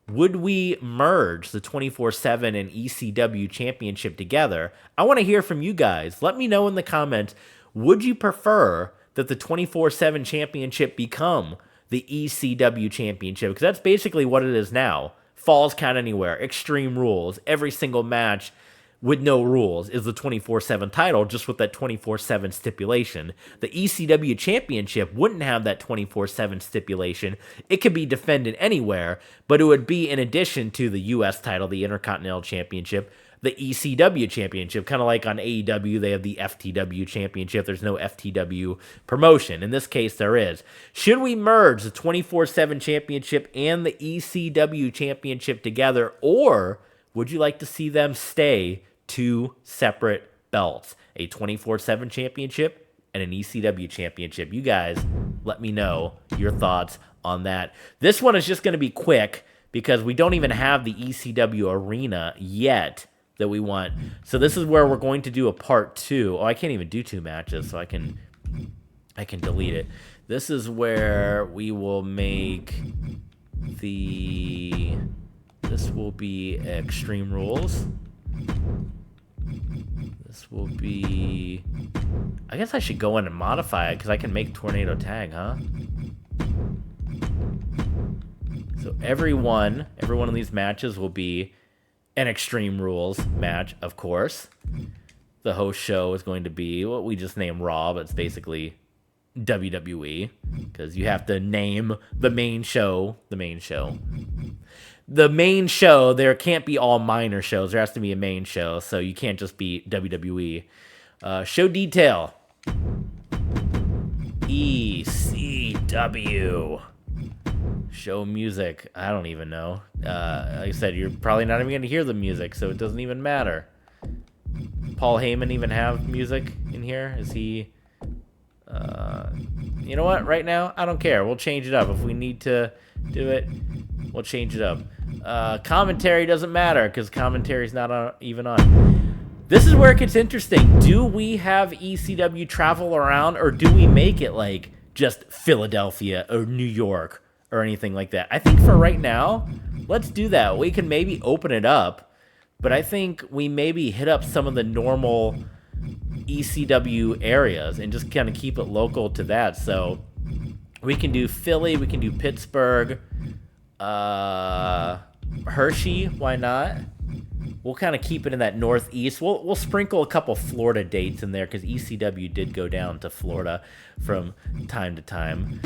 would we merge the 24/7 and ECW championship together? I want to hear from you guys. Let me know in the comments, would you prefer that the 24/7 championship become the ECW championship? Because that's basically what it is now. Falls count anywhere, Extreme Rules, every single match with no rules is the 24/7 title, just with that 24/7 stipulation. The ECW championship wouldn't have that 24/7 stipulation. It could be defended anywhere, but it would be in addition to the US title, the Intercontinental Championship, the ECW championship, kind of like on AEW, they have the FTW championship. There's no FTW promotion. In this case, there is. Should we merge the 24/7 championship and the ECW championship together, or would you like to see them stay 2 separate belts? A 24/7 championship and an ECW championship. You guys, let me know your thoughts on that. This one is just going to be quick because we don't even have the ECW arena yet that we want. So this is where we're going to do a part 2. Oh, I can't even do 2 matches, so I can delete it. This is where we will make this will be Extreme Rules. This will be, I guess I should go in and modify it because I can make Tornado Tag, huh? So every one of these matches will be an Extreme Rules match, of course. The host show is going to be what we just named Raw, but it's basically WWE, because you have to name the main show. The main show, there can't be all minor shows. There has to be a main show, so you can't just be WWE. Show detail. ECW. Show music. I don't even know. Like I said, you're probably not even going to hear the music, so it doesn't even matter. Paul Heyman even have music in here? Is he... you know what? Right now, I don't care. We'll change it up. If we need to do it, we'll change it up. Commentary doesn't matter, because commentary's not even on. This is where it gets interesting. Do we have ECW travel around, or do we make it like just Philadelphia or New York or anything like that? I think for right now, let's do that. We can maybe open it up, but I think we maybe hit up some of the normal ECW areas and just kind of keep it local to that. So we can do Philly, we can do Pittsburgh, Hershey, why not? We'll kind of keep it in that northeast. We'll sprinkle a couple Florida dates in there because ECW did go down to Florida from time to time.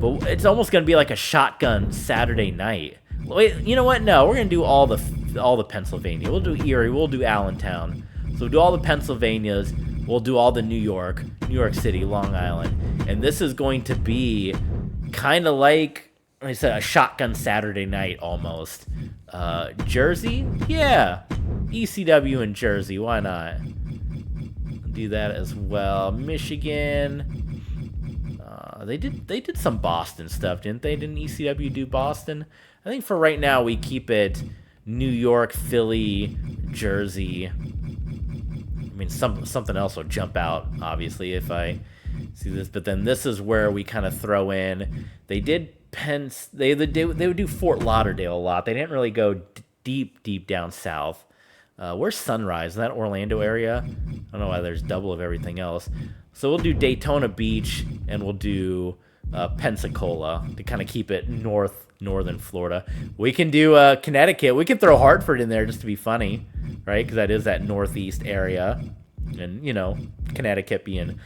But it's almost going to be like a shotgun Saturday night. Wait, you know what? No, we're going to do all the Pennsylvania. We'll do Erie. We'll do Allentown. So we'll do all the Pennsylvanias. We'll do all the New York City, Long Island. And this is going to be kind of like I said a shotgun Saturday night almost. Jersey? Yeah. ECW in Jersey. Why not? Do that as well. Michigan. They did some Boston stuff, didn't they? Didn't ECW do Boston? I think for right now we keep it New York, Philly, Jersey. I mean, something else will jump out, obviously, if I see this. But then this is where we kind of throw in. They did they would do Fort Lauderdale a lot. They didn't really go deep down south. Where's Sunrise? In that Orlando area? I don't know why there's double of everything else. So we'll do Daytona Beach, and we'll do Pensacola to kind of keep it northern Florida. We can do Connecticut. We can throw Hartford in there just to be funny, right? Because that is that northeast area. And, you know, Connecticut being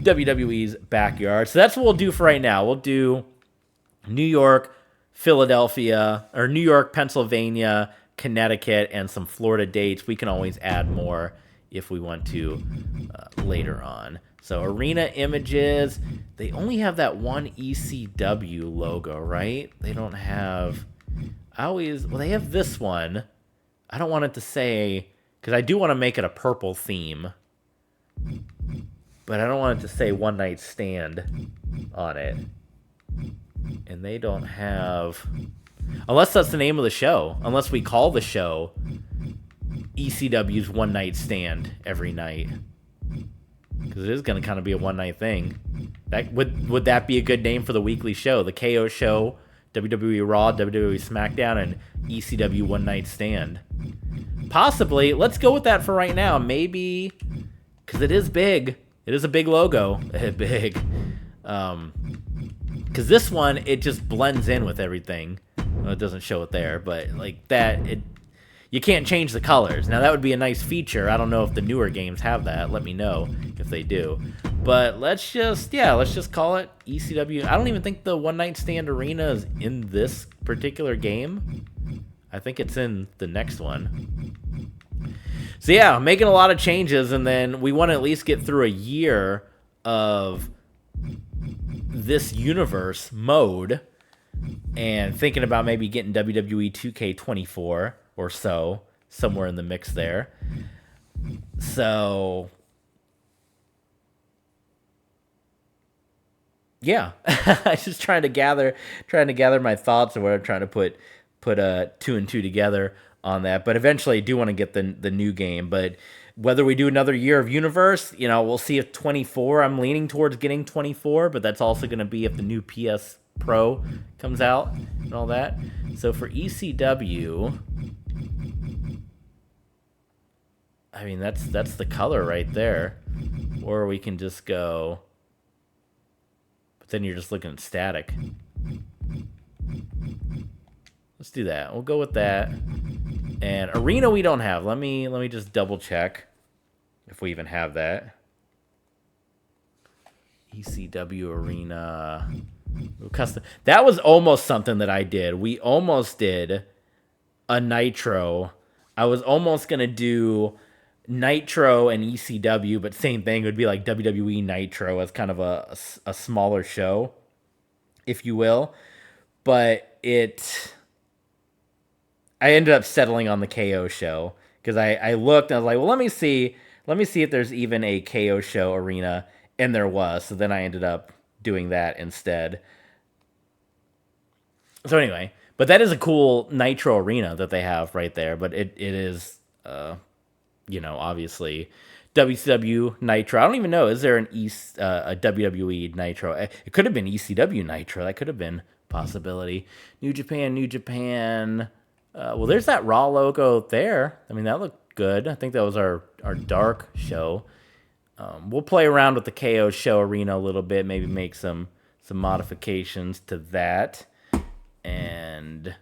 WWE's backyard. So that's what we'll do for right now. We'll do New York, Philadelphia, or New York, Pennsylvania, Connecticut, and some Florida dates. We can always add more if we want to later on. So arena images, they only have that one ECW logo, right? They don't have, well, they have this one. I don't want it to say, because I do want to make it a purple theme, but I don't want it to say One Night Stand on it. And they don't have, unless that's the name of the show, unless we call the show ECW's One Night Stand every night, because it is going to kind of be a one night thing. That would that be a good name for the weekly show? The KO show, WWE Raw, WWE SmackDown, and ECW One Night Stand. Possibly. Let's go with that for right now. Maybe, because it is big. It is a big logo. Big. Because this one, it just blends in with everything. Well, it doesn't show it there, but like that, you can't change the colors. Now that would be a nice feature. I don't know if the newer games have that. Let me know if they do. But let's just call it ECW. I don't even think the One Night Stand Arena is in this particular game. I think it's in the next one. So yeah, making a lot of changes, and then we want to at least get through a year of this universe mode, and thinking about maybe getting WWE 2K24 or so, somewhere in the mix there. So yeah, I was just trying to gather my thoughts, or what I'm trying to put two and two together on that. But eventually I do want to get the new game. But whether we do another year of Universe, you know, we'll see if 24, I'm leaning towards getting 24, but that's also going to be if the new PS Pro comes out and all that. So for ECW, I mean, that's the color right there. Or we can just go, but then you're just looking at static. Let's do that. We'll go with that. And arena we don't have. Let me just double check if we even have that. ECW arena custom. That was almost something that I did. We almost did a Nitro. I was almost gonna do Nitro and ECW, but same thing. It would be like WWE Nitro as kind of a smaller show, if you will. But I ended up settling on the KO show because I looked and I was like, well, let me see if there's even a KO show arena, and there was. So then I ended up doing that instead. So anyway, but that is a cool Nitro arena that they have right there. But it is, obviously WCW Nitro. I don't even know. Is there a WWE Nitro? It could have been ECW Nitro. That could have been a possibility. New Japan. Well, there's that Raw logo there. I mean, that looked good. I think that was our dark show. We'll play around with the KO show arena a little bit, maybe make some modifications to that. And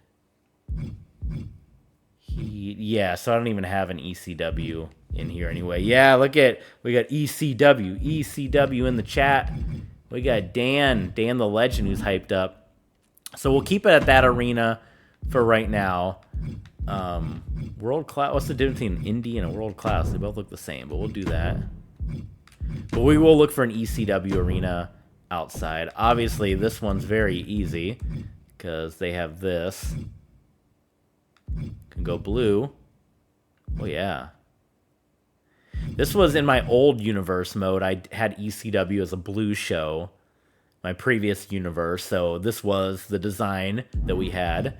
so I don't even have an ECW in here anyway. Yeah, we got ECW in the chat. We got Dan the Legend, who's hyped up. So we'll keep it at that arena for right now. World class. What's the difference between indie and a world class? They both look the same, but we'll do that. But we will look for an ECW arena outside. Obviously, this one's very easy. because they have this. Can go blue. Oh, yeah. This was in my old universe mode. I had ECW as a blue show, my previous universe. So this was the design that we had.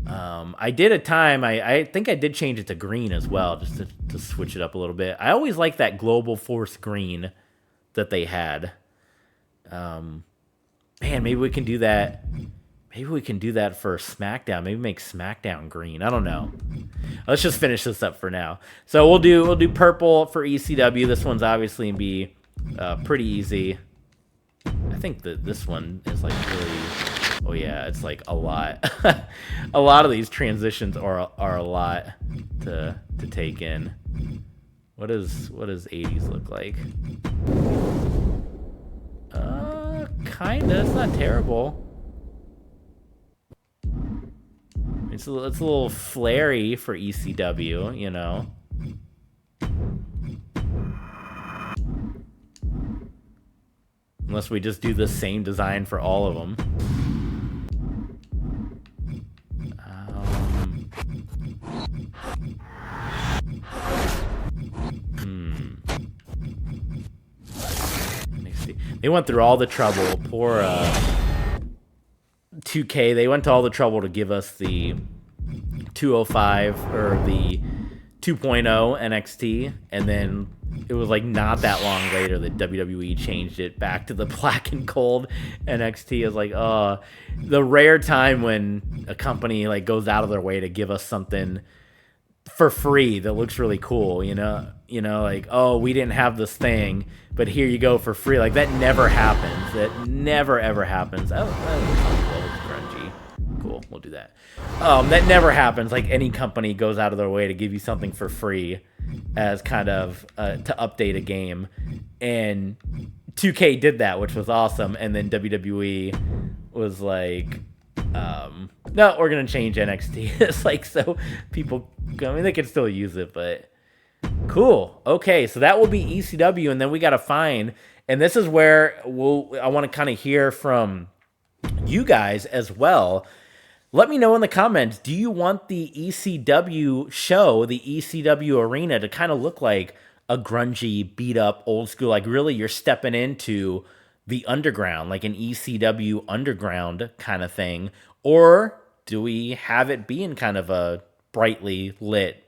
I did a time, I think I did change it to green as well, just to switch it up a little bit. I always liked that Global Force green that they had. Man, maybe we can do that. Maybe we can do that for SmackDown. Maybe make SmackDown green. I don't know. Let's just finish this up for now. So we'll do purple for ECW. This one's obviously gonna be pretty easy. I think that this one is like really. Oh yeah, it's like a lot. A lot of these transitions are a lot to take in. What does 80s look like? Kinda. It's not terrible. It's a little flary for ECW, you know. Unless we just do the same design for all of them. They went through all the trouble. Poor 2K. They went to all the trouble to give us the 205 or the 2.0 NXT, and then it was like not that long later that WWE changed it back to the black and gold NXT. Is like, the rare time when a company like goes out of their way to give us something for free that looks really cool, you know, like, oh, we didn't have this thing, but here you go for free. Like, that never happens. That never ever happens. Oh, it's grungy. Cool, we'll do that. That never happens. Like, any company goes out of their way to give you something for free as kind of to update a game, and 2K did that, which was awesome. And then WWE was like, no, we're gonna change NXT. It's like, so people, I mean, they can still use it, but cool. Okay, so that will be ECW, and then we gotta find, and this is where I want to kind of hear from you guys as well. Let me know in the comments, do you want the ECW show, the ECW arena, to kind of look like a grungy, beat up, old school, like really you're stepping into the underground, like an ECW underground kind of thing? Or do we have it being kind of a brightly lit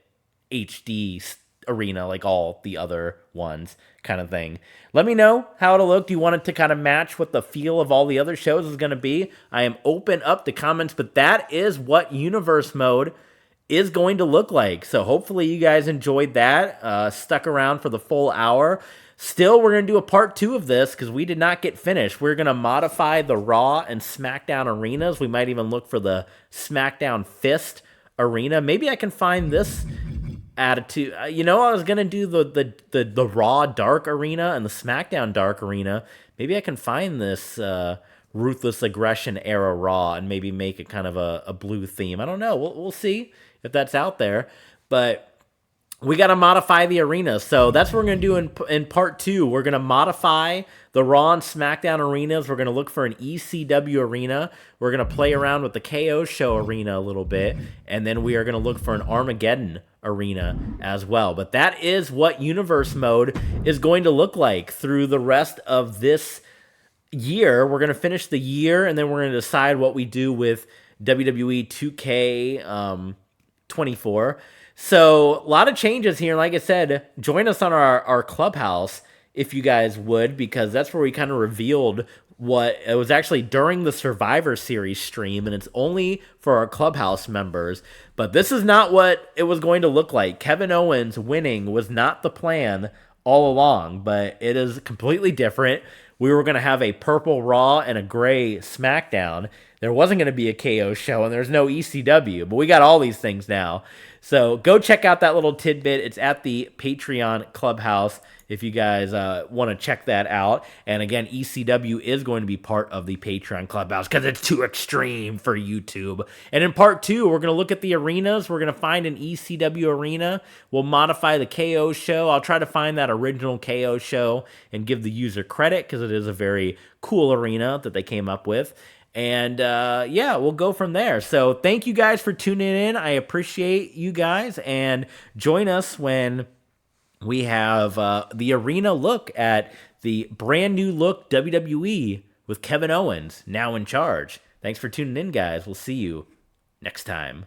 HD arena like all the other ones kind of thing? Let me know how it'll look. Do you want it to kind of match what the feel of all the other shows is going to be? I am open up to comments, but that is what Universe Mode is going to look like. So hopefully you guys enjoyed that, stuck around for the full hour. Still, we're going to do a part 2 of this because we did not get finished. We're going to modify the Raw and SmackDown arenas. We might even look for the SmackDown Fist arena. Maybe I can find this attitude. You know, I was going to do the Raw Dark arena and the SmackDown Dark arena. Maybe I can find this Ruthless Aggression era Raw and maybe make it kind of a blue theme. I don't know. We'll see if that's out there. But we got to modify the arena. So that's what we're going to do in part 2. We're going to modify the Raw and SmackDown arenas. We're going to look for an ECW arena. We're going to play around with the KO show arena a little bit. And then we are going to look for an Armageddon arena as well. But that is what Universe Mode is going to look like through the rest of this year. We're going to finish the year, and then we're going to decide what we do with WWE 2K 24. So a lot of changes here. Like I said, join us on our Clubhouse if you guys would, because that's where we kind of revealed what it was actually during the Survivor Series stream, and it's only for our Clubhouse members. But this is not what it was going to look like. Kevin Owens winning was not the plan all along, but it is completely different. We were going to have a purple Raw and a gray SmackDown. There wasn't going to be a KO show, and there's no ECW, but we got all these things now. So go check out that little tidbit. It's at the Patreon Clubhouse if you guys want to check that out. And again, ECW is going to be part of the Patreon Clubhouse because it's too extreme for YouTube. And in part 2, we're going to look at the arenas. We're going to find an ECW arena. We'll modify the KO show. I'll try to find that original KO show and give the user credit because it is a very cool arena that they came up with. And yeah, we'll go from there. So thank you guys for tuning in. I appreciate you guys. And join us when we have the arena look at the brand new look WWE with Kevin Owens now in charge. Thanks for tuning in, guys. We'll see you next time.